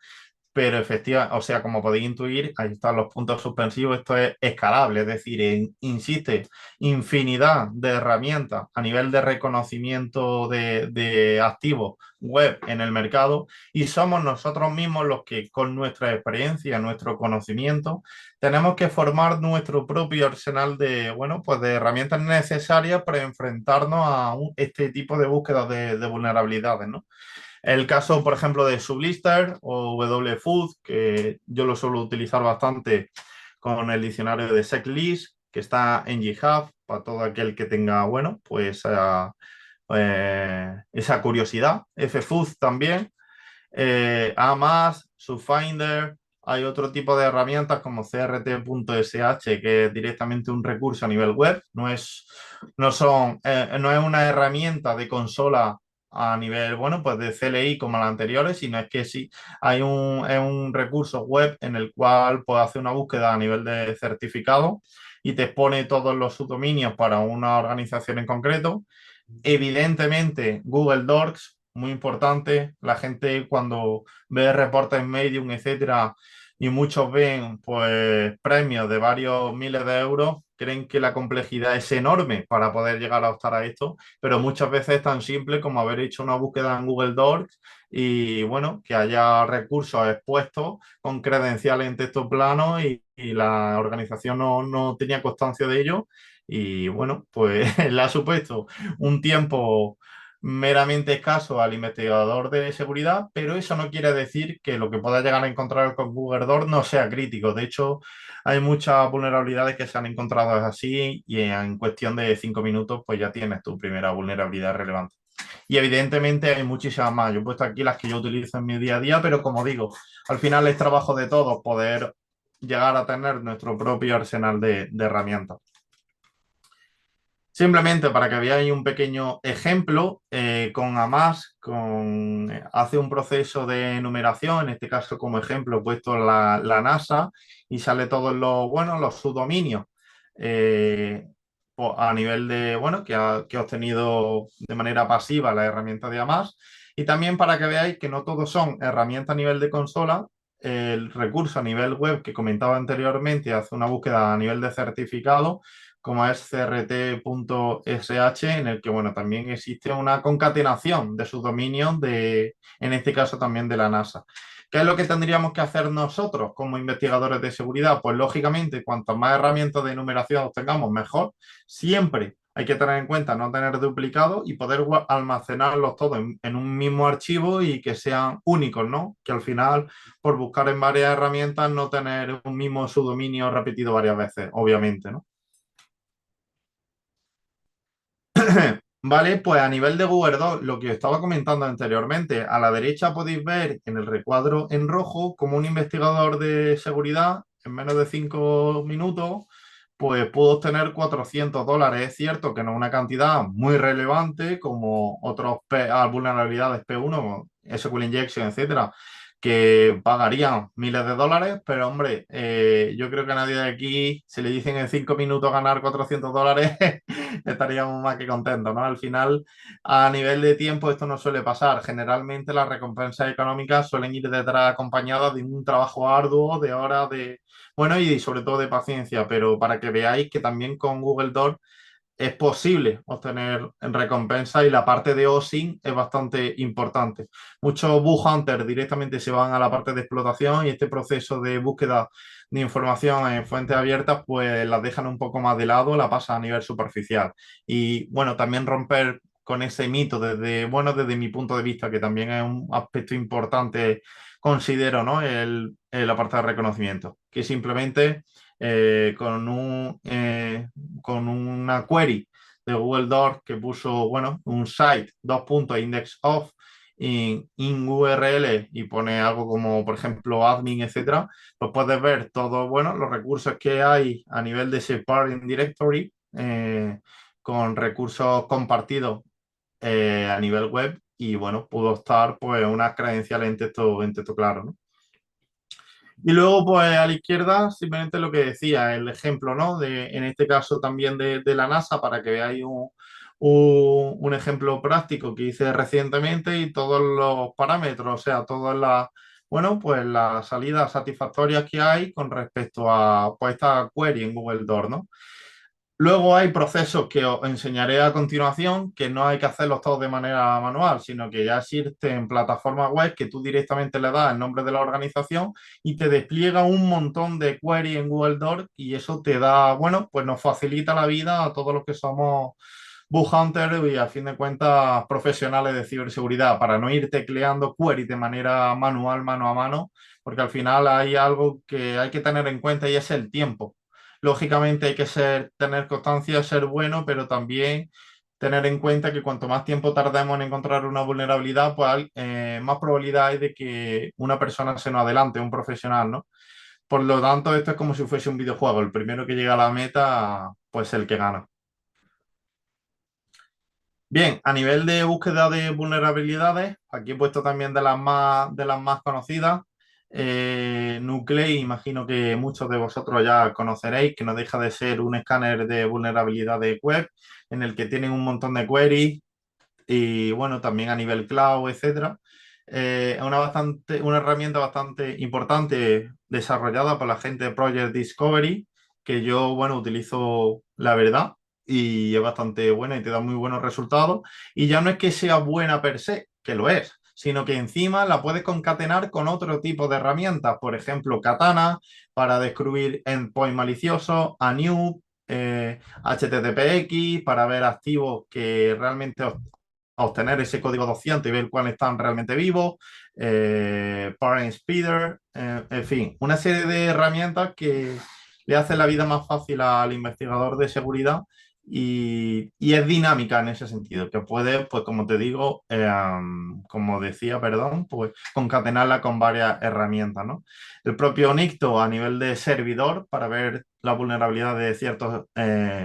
Speaker 2: pero efectivamente, o sea, como podéis intuir, ahí están los puntos suspensivos, esto es escalable, es decir, insiste, infinidad de herramientas a nivel de reconocimiento de activos web en el mercado y somos nosotros mismos los que con nuestra experiencia, nuestro conocimiento, tenemos que formar nuestro propio arsenal de, bueno, pues de herramientas necesarias para enfrentarnos a este tipo de búsquedas de vulnerabilidades, ¿no? El caso, por ejemplo, de Sublister o WFood, que yo lo suelo utilizar bastante con el diccionario de Seclist, que está en GitHub, para todo aquel que tenga, bueno, pues esa curiosidad. Ffood también. AMAS, Subfinder, hay otro tipo de herramientas como crt.sh, que es directamente un recurso a nivel web, no es una herramienta de consola a nivel, bueno, pues de CLI como las anteriores, sino es que sí, es un recurso web en el cual puedes hacer una búsqueda a nivel de certificado y te expone todos los subdominios para una organización en concreto. Evidentemente, Google Docs, muy importante. La gente cuando ve reportes en Medium, etcétera, y muchos ven pues premios de varios miles de euros, creen que la complejidad es enorme para poder llegar a optar a esto, pero muchas veces es tan simple como haber hecho una búsqueda en Google Docs y bueno, que haya recursos expuestos con credenciales en texto plano y la organización no tenía constancia de ello. Y bueno, pues le ha supuesto un tiempo meramente escaso al investigador de seguridad, pero eso no quiere decir que lo que pueda llegar a encontrar con Google Door no sea crítico. De hecho, hay muchas vulnerabilidades que se han encontrado así y en cuestión de 5 minutos pues ya tienes tu primera vulnerabilidad relevante. Y evidentemente hay muchísimas más. Yo he puesto aquí las que yo utilizo en mi día a día, pero como digo, al final es trabajo de todos poder llegar a tener nuestro propio arsenal de herramientas. Simplemente para que veáis un pequeño ejemplo, con AMAS hace un proceso de numeración, en este caso como ejemplo he puesto la NASA y sale todos bueno, los subdominios a nivel de, bueno, que ha obtenido de manera pasiva la herramienta de AMAS Y también para que veáis que no todos son herramientas a nivel de consola, el recurso a nivel web que comentaba anteriormente hace una búsqueda a nivel de certificado, como es crt.sh, en el que bueno, también existe una concatenación de sus dominios, en este caso también de la NASA. ¿Qué es lo que tendríamos que hacer nosotros como investigadores de seguridad? Pues lógicamente, cuantas más herramientas de enumeración tengamos, mejor. Siempre hay que tener en cuenta no tener duplicados y poder almacenarlos todos en un mismo archivo y que sean únicos, ¿no? Que al final, por buscar en varias herramientas, no tener un mismo subdominio repetido varias veces, obviamente, ¿no? Vale, pues a nivel de Google Docs, lo que os estaba comentando anteriormente, a la derecha podéis ver en el recuadro en rojo como un investigador de seguridad en menos de 5 minutos, pues pudo obtener $400. Es cierto que no es una cantidad muy relevante como otros vulnerabilidades P1, SQL Injection, etcétera, que pagarían miles de dólares, pero hombre, yo creo que a nadie de aquí, si le dicen en 5 minutos ganar $400, estaríamos más que contentos, ¿no? Al final, a nivel de tiempo, esto no suele pasar. Generalmente las recompensas económicas suelen ir detrás acompañadas de un trabajo arduo, de horas de, bueno, y sobre todo de paciencia, pero para que veáis que también con Google Docs es posible obtener recompensa y la parte de OSINT es bastante importante. Muchos bug hunters directamente se van a la parte de explotación y este proceso de búsqueda de información en fuentes abiertas pues las dejan un poco más de lado, la pasa a nivel superficial. Y bueno, también romper con ese mito desde, bueno, desde mi punto de vista, que también es un aspecto importante, considero, ¿no? La parte de reconocimiento, que simplemente con una query de Google Docs que puso, bueno, un site, dos puntos, index of, in URL y pone algo como, por ejemplo, admin, etcétera, pues puedes ver todos, bueno, los recursos que hay a nivel de ese parent directory con recursos compartidos a nivel web y, bueno, pudo estar, pues, unas credenciales en texto claro, ¿no? Y luego, pues a la izquierda, simplemente lo que decía, el ejemplo, ¿no? En este caso también de la NASA, para que veáis un ejemplo práctico que hice recientemente y todos los parámetros, o sea, todas las, bueno, pues las salidas satisfactorias que hay con respecto a pues, esta query en Google Docs, ¿no? Luego hay procesos que os enseñaré a continuación que no hay que hacerlos todos de manera manual, sino que ya existen plataformas web que tú directamente le das el nombre de la organización y te despliega un montón de queries en Google Docs y eso te da, bueno, pues nos facilita la vida a todos los que somos bug hunters y a fin de cuentas profesionales de ciberseguridad para no ir tecleando queries de manera manual, mano a mano, porque al final hay algo que hay que tener en cuenta y es el tiempo. Lógicamente hay que tener constancia, ser bueno, pero también tener en cuenta que cuanto más tiempo tardemos en encontrar una vulnerabilidad, pues más probabilidad hay de que una persona se nos adelante, un profesional, ¿no? Por lo tanto, esto es como si fuese un videojuego. El primero que llega a la meta, pues el que gana. Bien, a nivel de búsqueda de vulnerabilidades, aquí he puesto también de las más conocidas. Nuclei, imagino que muchos de vosotros ya conoceréis, que no deja de ser un escáner de vulnerabilidades web en el que tienen un montón de queries y bueno, también a nivel cloud, etcétera. Es una herramienta bastante importante desarrollada por la gente de Project Discovery, que yo, bueno, utilizo la verdad y es bastante buena y te da muy buenos resultados. Y ya no es que sea buena per se, que lo es, sino que encima la puedes concatenar con otro tipo de herramientas, por ejemplo, Katana para descubrir endpoint malicioso, Anu, HTTPX para ver activos que realmente obtener ese código 200 y ver cuáles están realmente vivos, Parent Speeder, en fin, una serie de herramientas que le hacen la vida más fácil al investigador de seguridad y es dinámica en ese sentido, que puede, pues como te digo, como decía, perdón, pues concatenarla con varias herramientas, ¿no? El propio Nicto a nivel de servidor para ver la vulnerabilidad de ciertos,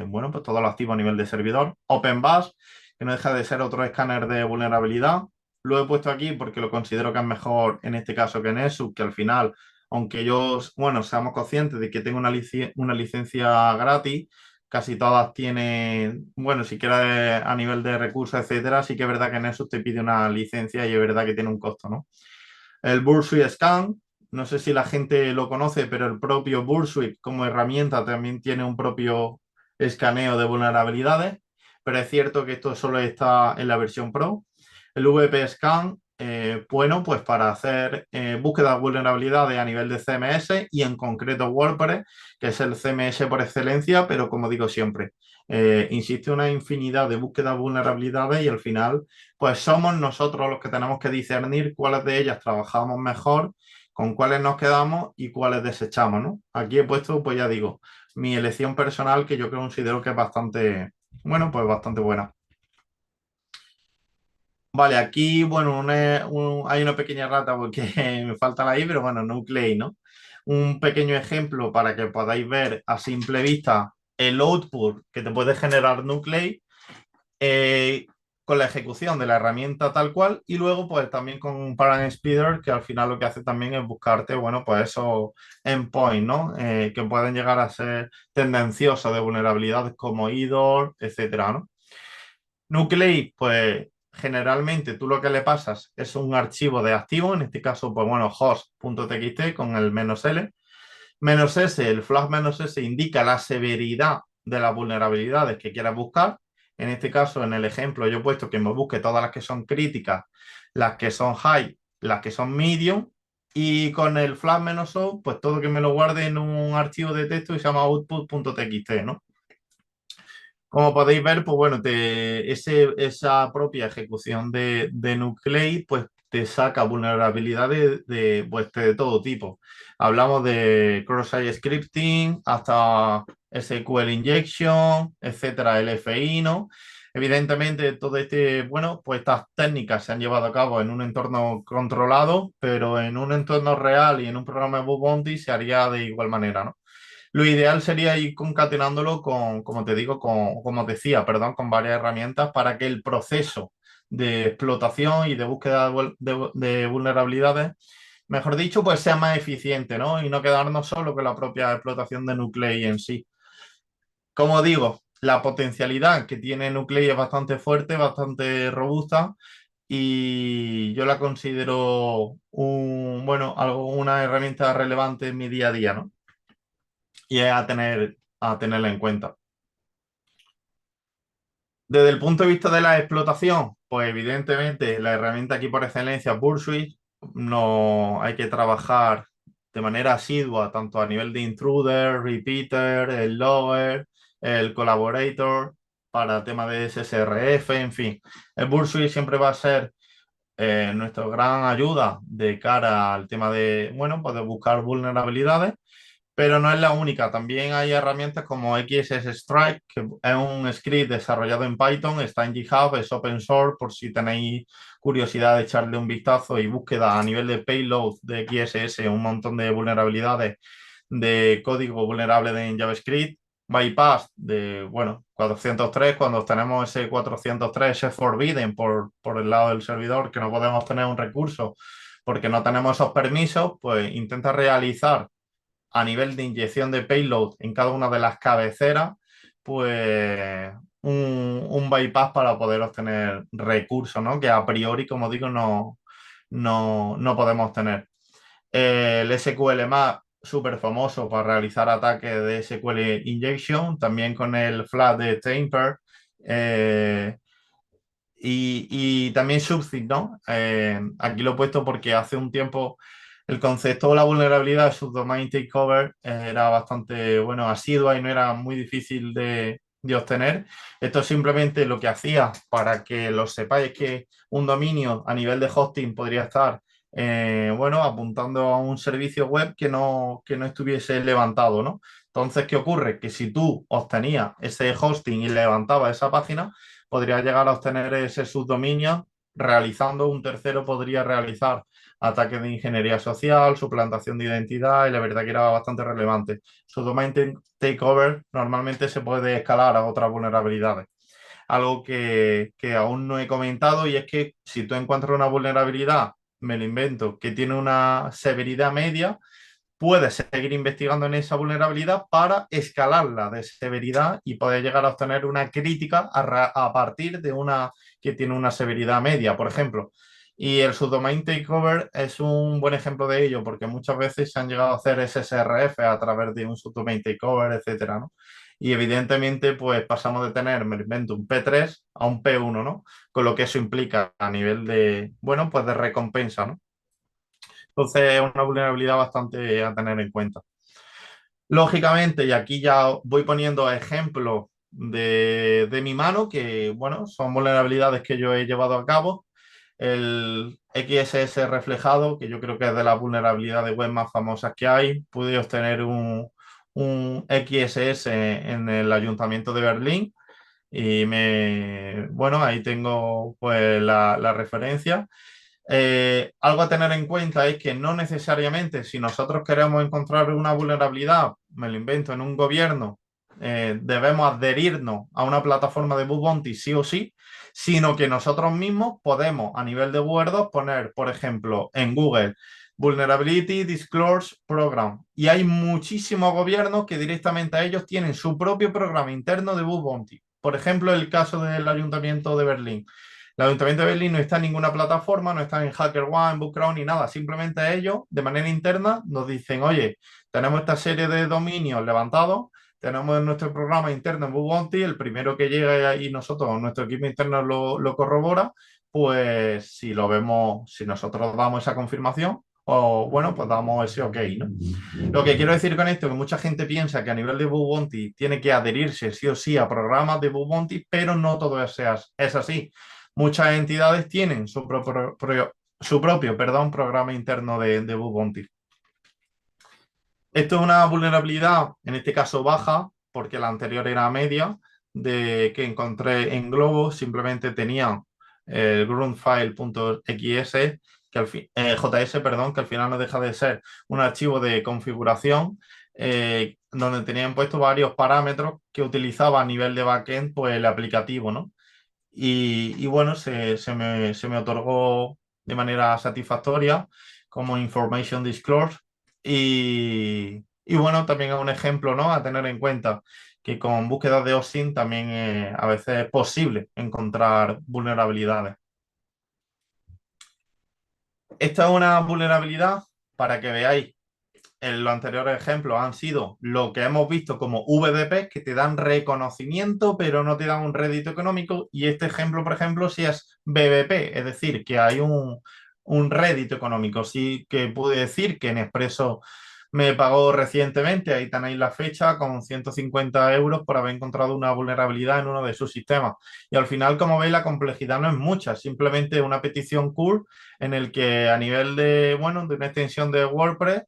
Speaker 2: bueno, pues todo lo activo a nivel de servidor, OpenBus, que no deja de ser otro escáner de vulnerabilidad. Lo he puesto aquí porque lo considero que es mejor en este caso que Nessus, que al final, aunque yo, bueno, seamos conscientes de que tengo una licencia gratis, casi todas tienen, bueno, si quieres a nivel de recursos, etcétera, sí que es verdad que Nexus te pide una licencia y es verdad que tiene un costo, ¿no? El Bursuit Scan, no sé si la gente lo conoce, pero el propio Bursuit como herramienta también tiene un propio escaneo de vulnerabilidades, pero es cierto que esto solo está en la versión Pro. El VP Scan, bueno, pues para hacer búsqueda de vulnerabilidades a nivel de CMS y en concreto WordPress, que es el CMS por excelencia, pero como digo siempre, insiste una infinidad de búsquedas de vulnerabilidades y al final pues somos nosotros los que tenemos que discernir cuáles de ellas trabajamos mejor, con cuáles nos quedamos y cuáles desechamos, ¿no? Aquí he puesto, pues ya digo, mi elección personal que yo considero que es bastante, bueno, pues bastante buena. Vale, aquí, bueno, hay una pequeña rata porque me falta la I, pero bueno, Nuclei, ¿no? Un pequeño ejemplo para que podáis ver a simple vista el output que te puede generar Nuclei eh, con la ejecución de la herramienta tal cual y luego pues también con un Parent Speeder que al final lo que hace también es buscarte, bueno, pues esos endpoints, ¿no? Que pueden llegar a ser tendenciosos de vulnerabilidades como IDOR, etcétera, ¿no? Nuclei, pues generalmente tú lo que le pasas es un archivo de activo, en este caso, pues bueno, host.txt con el "-l". "-s", el flag "-s" indica la severidad de las vulnerabilidades que quieras buscar. En este caso, en el ejemplo, yo he puesto que me busque todas las que son críticas, las que son high, las que son medium, y con el flag "-o", pues todo que me lo guarde en un archivo de texto que se llama output.txt, ¿no? Como podéis ver, pues bueno, esa propia ejecución de Nuclei, pues te saca vulnerabilidades pues, de todo tipo. Hablamos de cross-site scripting, hasta SQL injection, etcétera, LFI, ¿no? Evidentemente, todo bueno, pues estas técnicas se han llevado a cabo en un entorno controlado, pero en un entorno real y en un programa de bug bounty se haría de igual manera, ¿no? Lo ideal sería ir concatenándolo con, como te digo, como decía, perdón, con varias herramientas para que el proceso de explotación y de búsqueda de vulnerabilidades, mejor dicho, pues sea más eficiente, ¿no? Y no quedarnos solo con la propia explotación de Nuclei en sí. Como digo, la potencialidad que tiene Nuclei es bastante fuerte, bastante robusta y yo la considero bueno, una herramienta relevante en mi día a día, ¿no? Y es a tenerla en cuenta. Desde el punto de vista de la explotación, pues evidentemente la herramienta aquí por excelencia es Bursuit. No hay que trabajar de manera asidua, tanto a nivel de intruder, repeater, el logger, el collaborator, para temas de SSRF, en fin. El Bursuit siempre va a ser nuestra gran ayuda de cara al tema de, bueno, pues de buscar vulnerabilidades. Pero no es la única, también hay herramientas como XS Strike, que es un script desarrollado en Python, está en GitHub, es open source, por si tenéis curiosidad de echarle un vistazo y búsqueda a nivel de payload de XSS, un montón de vulnerabilidades de código vulnerable en JavaScript, bypass de, bueno, 403, cuando tenemos ese 403, ese forbidden por el lado del servidor, que no podemos tener un recurso porque no tenemos esos permisos, pues intenta realizar a nivel de inyección de payload en cada una de las cabeceras, pues un bypass para poder obtener recursos, ¿no? Que a priori, como digo, no podemos tener. El SQL más súper famoso para realizar ataques de SQL injection, también con el flag de Tamper. Y también Subsys, ¿no? Aquí lo he puesto porque hace un tiempo el concepto de la vulnerabilidad de subdomain takeover era bastante, bueno, asidua y no era muy difícil de obtener. Esto es simplemente lo que hacía para que lo sepáis que un dominio a nivel de hosting podría estar, bueno, apuntando a un servicio web que no estuviese levantado, ¿no? Entonces, ¿qué ocurre? Que si tú obtenías ese hosting y levantabas esa página, podría llegar a obtener ese subdominio, realizando un tercero podría realizar ataques de ingeniería social, suplantación de identidad, y la verdad que era bastante relevante. Subdomain takeover normalmente se puede escalar a otras vulnerabilidades. Algo que aún no he comentado y es que si tú encuentras una vulnerabilidad, me lo invento, que tiene una severidad media, puedes seguir investigando en esa vulnerabilidad para escalarla de severidad y poder llegar a obtener una crítica a partir de una que tiene una severidad media, por ejemplo. Y el subdomain takeover es un buen ejemplo de ello, porque muchas veces se han llegado a hacer SSRF a través de un subdomain takeover, etcétera, ¿no? Y evidentemente, pues pasamos de tener, me invento, un P3 a un P1, ¿no? Con lo que eso implica a nivel de, bueno, pues de recompensa, ¿no? Entonces es una vulnerabilidad bastante a tener en cuenta. Lógicamente, y aquí ya voy poniendo ejemplos de mi mano, que bueno, son vulnerabilidades que yo he llevado a cabo. El XSS reflejado, que yo creo que es de las vulnerabilidades web más famosas que hay. Pude obtener un XSS en el Ayuntamiento de Berlín y bueno, ahí tengo pues la referencia. Algo a tener en cuenta es que no necesariamente si nosotros queremos encontrar una vulnerabilidad, me lo invento, en un gobierno, debemos adherirnos a una plataforma de bug bounty sí o sí, sino que nosotros mismos podemos a nivel de Word poner, por ejemplo, en Google, Vulnerability Disclosure Program. Y hay muchísimos gobiernos que directamente a ellos tienen su propio programa interno de bug bounty. Por ejemplo, el caso del Ayuntamiento de Berlín. El Ayuntamiento de Berlín no está en ninguna plataforma, no está en HackerOne, en Bookcrown ni nada. Simplemente ellos, de manera interna, nos dicen, oye, tenemos esta serie de dominios levantados, tenemos nuestro programa interno en Bug Bounty, el primero que llega y nosotros, nuestro equipo interno lo corrobora, pues si lo vemos, si nosotros damos esa confirmación, o bueno, pues damos ese ok, ¿no? Lo que quiero decir con esto es que mucha gente piensa que a nivel de Bug Bounty tiene que adherirse sí o sí a programas de Bug Bounty, pero no todo es así. Muchas entidades tienen su propio programa interno de Bug Bounty. Esto es una vulnerabilidad, en este caso baja, porque la anterior era media, de que encontré en Globo, simplemente tenía el groundfile.xs, JS, perdón, que al final no deja de ser un archivo de configuración donde tenían puesto varios parámetros que utilizaba a nivel de backend, pues el aplicativo, ¿no? Y bueno, se me otorgó de manera satisfactoria como Information Disclosure. Y bueno, también es un ejemplo, ¿no? A tener en cuenta que con búsquedas de OSINT también a veces es posible encontrar vulnerabilidades. Esta es una vulnerabilidad para que veáis en los anteriores ejemplos han sido lo que hemos visto como VDP, que te dan reconocimiento, pero no te dan un rédito económico. Y este ejemplo, por ejemplo, sí es BBP, es decir, que hay un rédito económico. Sí que pude decir que Nespresso me pagó recientemente, ahí tenéis la fecha, con 150 euros por haber encontrado una vulnerabilidad en uno de sus sistemas. Y al final, como veis, la complejidad no es mucha, simplemente una petición curl en el que a nivel de, bueno, de una extensión de WordPress,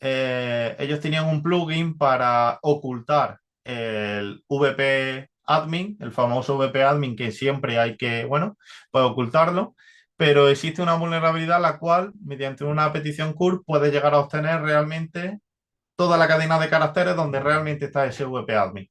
Speaker 2: ellos tenían un plugin para ocultar el VP admin, el famoso VP admin que siempre hay que, bueno, pues ocultarlo, pero existe una vulnerabilidad la cual, mediante una petición curl, puede llegar a obtener realmente toda la cadena de caracteres donde realmente está ese VP admin.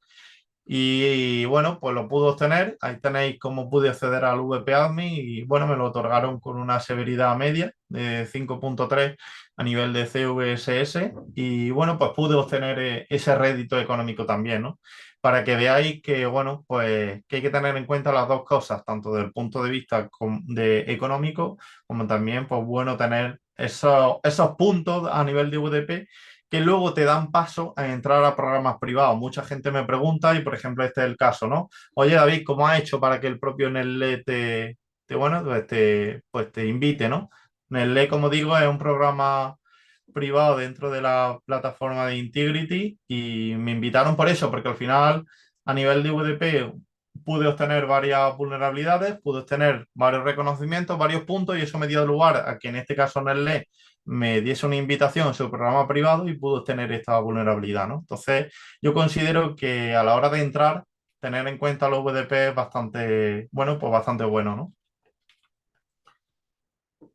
Speaker 2: Y bueno, pues lo pude obtener. Ahí tenéis cómo pude acceder al VP Admin y bueno, me lo otorgaron con una severidad media de 5.3 a nivel de CVSS y bueno, pues pude obtener ese rédito económico también, ¿no? Para que veáis que bueno, pues que hay que tener en cuenta las dos cosas, tanto desde el punto de vista de económico como también, pues bueno, tener esos puntos a nivel de VDP que luego te dan paso a entrar a programas privados. Mucha gente me pregunta, y por ejemplo, este es el caso, ¿no? Oye, David, ¿cómo has hecho para que el propio Nestlé bueno, pues te invite, ¿no? Nestlé, como digo, es un programa privado dentro de la plataforma de Integrity y me invitaron por eso, porque al final, a nivel de UDP, pude obtener varias vulnerabilidades, pude obtener varios reconocimientos, varios puntos, y eso me dio lugar a que en este caso Nestlé me diese una invitación a su programa privado y pudo obtener esta vulnerabilidad, ¿no? Entonces, yo considero que a la hora de entrar, tener en cuenta los VDP es bastante, bueno, pues bastante bueno, ¿no?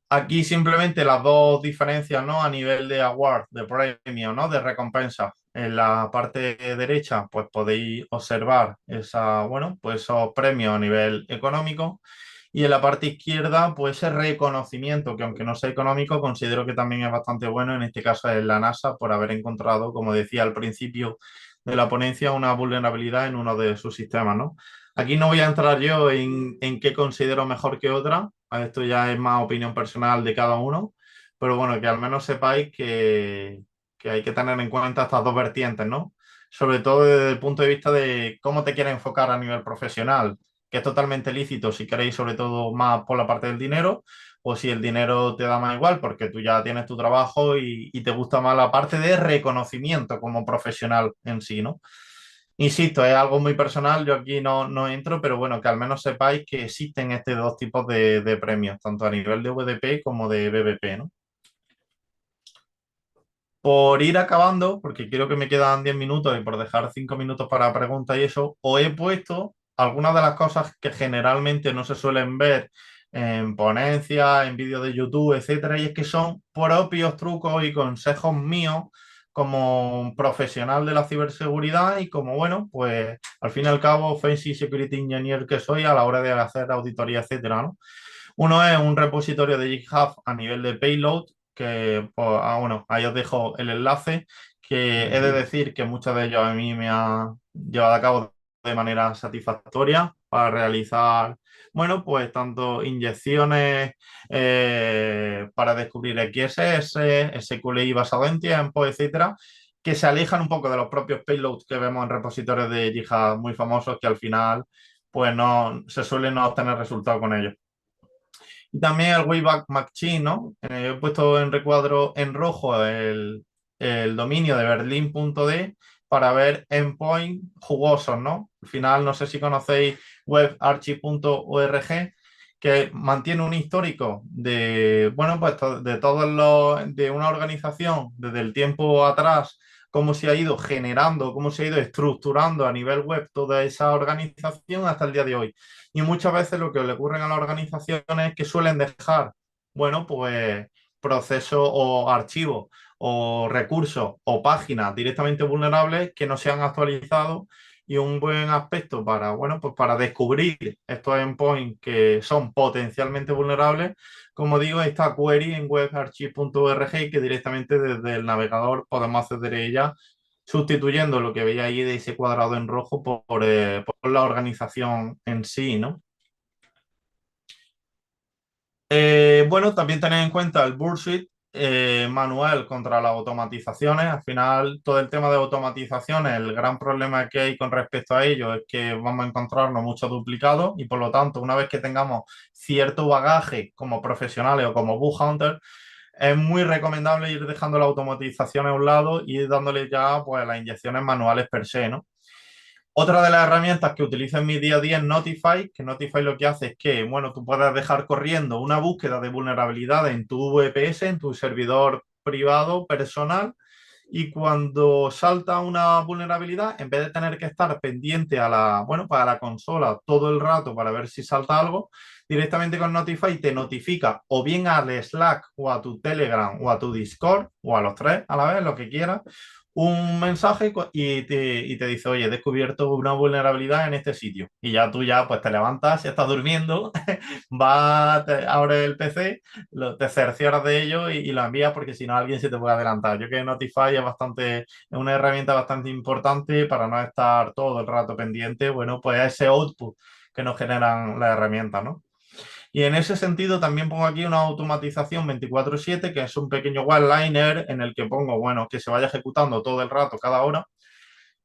Speaker 2: Aquí simplemente las dos diferencias, ¿no? A nivel de award, de premio, ¿no? De recompensa. En la parte derecha, pues podéis observar bueno, pues esos premios a nivel económico. Y en la parte izquierda, pues ese reconocimiento, que aunque no sea económico, considero que también es bastante bueno, en este caso es la NASA, por haber encontrado, como decía al principio de la ponencia, una vulnerabilidad en uno de sus sistemas, ¿no? Aquí no voy a entrar yo en qué considero mejor que otra, esto ya es más opinión personal de cada uno, pero bueno, que al menos sepáis que hay que tener en cuenta estas dos vertientes, ¿no? Sobre todo desde el punto de vista de cómo te quieres enfocar a nivel profesional, que es totalmente lícito si queréis sobre todo más por la parte del dinero, o si el dinero te da más igual porque tú ya tienes tu trabajo y te gusta más la parte de reconocimiento como profesional en sí, ¿no? Insisto, es algo muy personal, yo aquí no entro, pero bueno, que al menos sepáis que existen estos dos tipos de premios, tanto a nivel de VDP como de BBP, ¿no? Por ir acabando, porque creo que me quedan 10 minutos y por dejar 5 minutos para preguntas y eso, os he puesto algunas de las cosas que generalmente no se suelen ver en ponencias, en vídeos de YouTube, etcétera, y es que son propios trucos y consejos míos como profesional de la ciberseguridad y como, bueno, pues al fin y al cabo, Offensive Security Engineer que soy a la hora de hacer auditoría, etcétera, ¿no? Uno es un repositorio de GitHub a nivel de payload, que, pues, bueno, ahí os dejo el enlace, que he de decir que muchos de ellos a mí me han llevado a cabo de manera satisfactoria para realizar, bueno, pues tanto inyecciones para descubrir XSS, SQLI basado en tiempo, etcétera, que se alejan un poco de los propios payloads que vemos en repositorios de GitHub muy famosos que al final, pues no se suelen no obtener resultados con ellos. Y también el Wayback Machine, ¿no? He puesto en recuadro en rojo el dominio de berlin.d para ver endpoint jugosos, ¿no? Al final, no sé si conocéis webarchive.org, que mantiene un histórico de, bueno, pues de todos los, de una organización desde el tiempo atrás, cómo se ha ido generando, cómo se ha ido estructurando a nivel web toda esa organización hasta el día de hoy. Y muchas veces lo que le ocurre a las organizaciones es que suelen dejar, bueno, pues procesos o archivos o recursos o páginas directamente vulnerables que no se han actualizado y un buen aspecto para, bueno, pues para descubrir estos endpoints que son potencialmente vulnerables, como digo, esta query en webarchive.org que directamente desde el navegador podemos acceder a ella sustituyendo lo que veía ahí de ese cuadrado en rojo por la organización en sí, ¿no? Bueno, también tener en cuenta el bullshit manual contra las automatizaciones. Al final, todo el tema de automatizaciones, el gran problema que hay con respecto a ello es que vamos a encontrarnos muchos duplicados y por lo tanto, una vez que tengamos cierto bagaje como profesionales o como bug hunters, es muy recomendable ir dejando la automatización a un lado y ir dándole ya pues las inyecciones manuales per se, ¿no? Otra de las herramientas que utilizo en mi día a día es Notify, que Notify lo que hace es que, bueno, tú puedes dejar corriendo una búsqueda de vulnerabilidad en tu VPS, en tu servidor privado, personal, y cuando salta una vulnerabilidad, en vez de tener que estar pendiente a la, bueno, para la consola todo el rato para ver si salta algo, directamente con Notify te notifica o bien al Slack o a tu Telegram o a tu Discord o a los tres a la vez, lo que quieras, un mensaje y te dice, oye, he descubierto una vulnerabilidad en este sitio. Y ya tú ya pues te levantas, si estás durmiendo, vas, abres el PC, te cercioras de ello y lo envías porque si no alguien se te puede adelantar. Yo creo que Notify es una herramienta bastante importante para no estar todo el rato pendiente, bueno, pues ese output que nos generan las herramientas, ¿no? Y en ese sentido también pongo aquí una automatización 24/7, que es un pequeño one-liner en el que pongo, bueno, que se vaya ejecutando todo el rato, cada hora,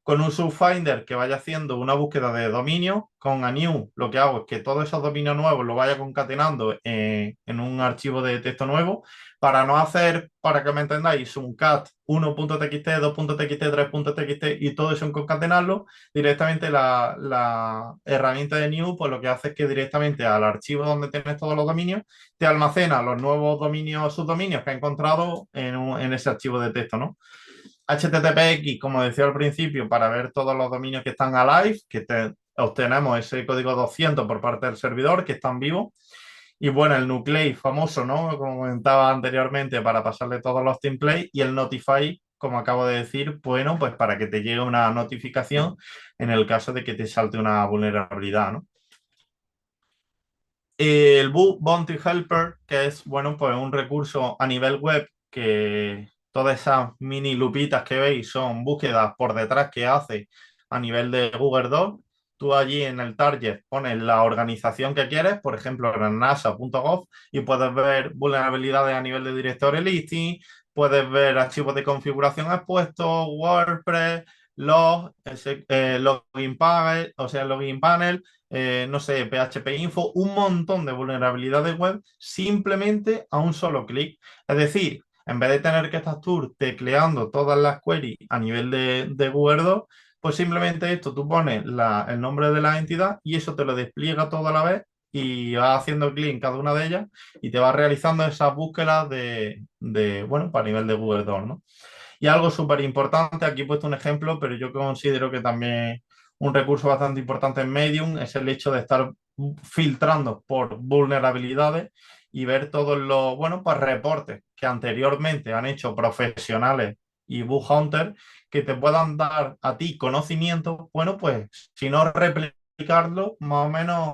Speaker 2: con un subfinder que vaya haciendo una búsqueda de dominio. Con a new lo que hago es que todos esos dominios nuevos lo vaya concatenando en un archivo de texto nuevo para no hacer, para que me entendáis, un cat 1.txt, 2.txt, 3.txt y todo eso en concatenarlo. Directamente la herramienta de new pues lo que hace es que directamente al archivo donde tienes todos los dominios te almacena los nuevos dominios, subdominios que ha encontrado en ese archivo de texto, ¿no? HTTPX, como decía al principio, para ver todos los dominios que están alive, obtenemos ese código 200 por parte del servidor, que están vivos. Y bueno, el Nuclei famoso, ¿no? Como comentaba anteriormente, para pasarle todos los templates. Y el Notify, como acabo de decir, bueno, pues para que te llegue una notificación en el caso de que te salte una vulnerabilidad, ¿no? El Bug Bounty Helper, que es, bueno, pues un recurso a nivel web que todas esas mini lupitas que veis son búsquedas por detrás que hace a nivel de Google Docs. Tú allí en el target pones la organización que quieres, por ejemplo, en nasa.gov, y puedes ver vulnerabilidades a nivel de directory listing, puedes ver archivos de configuración expuestos, WordPress, login panel, o sea, login panel, no sé, PHP Info, un montón de vulnerabilidades web simplemente a un solo clic. Es decir, en vez de tener que estar tú tecleando todas las queries a nivel de Google Docs, pues simplemente esto, tú pones el nombre de la entidad y eso te lo despliega todo a la vez y vas haciendo clic en cada una de ellas y te vas realizando esas búsquedas bueno, para nivel de Google Docs, ¿no? Y algo súper importante, aquí he puesto un ejemplo, pero yo considero que también un recurso bastante importante en Medium es el hecho de estar filtrando por vulnerabilidades y ver todos los, bueno, pues reportes que anteriormente han hecho profesionales y bug hunters que te puedan dar a ti conocimiento, bueno, pues si no replicarlo, más o menos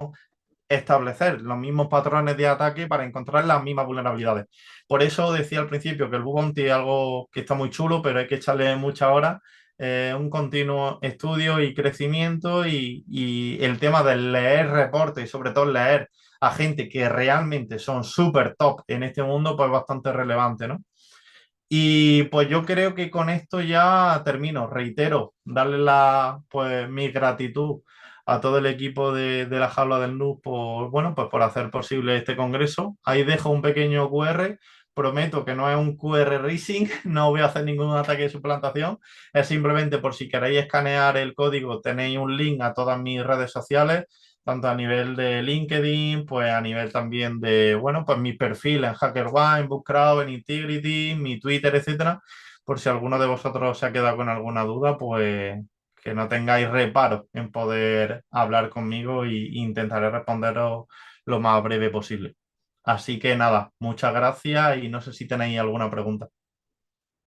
Speaker 2: establecer los mismos patrones de ataque para encontrar las mismas vulnerabilidades. Por eso decía al principio que el bug bounty es algo que está muy chulo, pero hay que echarle muchas horas, un continuo estudio y crecimiento y el tema de leer reportes y sobre todo leer a gente que realmente son súper top en este mundo, pues bastante relevante, ¿no? Y pues yo creo que con esto ya termino. Reitero, darle pues, mi gratitud a todo el equipo de la Jaula del NUS por, bueno, pues por hacer posible este congreso. Ahí dejo un pequeño QR. Prometo que no es un QR Racing, no voy a hacer ningún ataque de suplantación. Es simplemente por si queréis escanear el código, tenéis un link a todas mis redes sociales, tanto a nivel de LinkedIn, pues a nivel también de, bueno, pues mi perfil en HackerOne, en Bookcrowd, en Integrity, mi Twitter, etcétera, por si alguno de vosotros se ha quedado con alguna duda, pues que no tengáis reparo en poder hablar conmigo e intentaré responderos lo más breve posible. Así que nada, muchas gracias y no sé si tenéis alguna pregunta.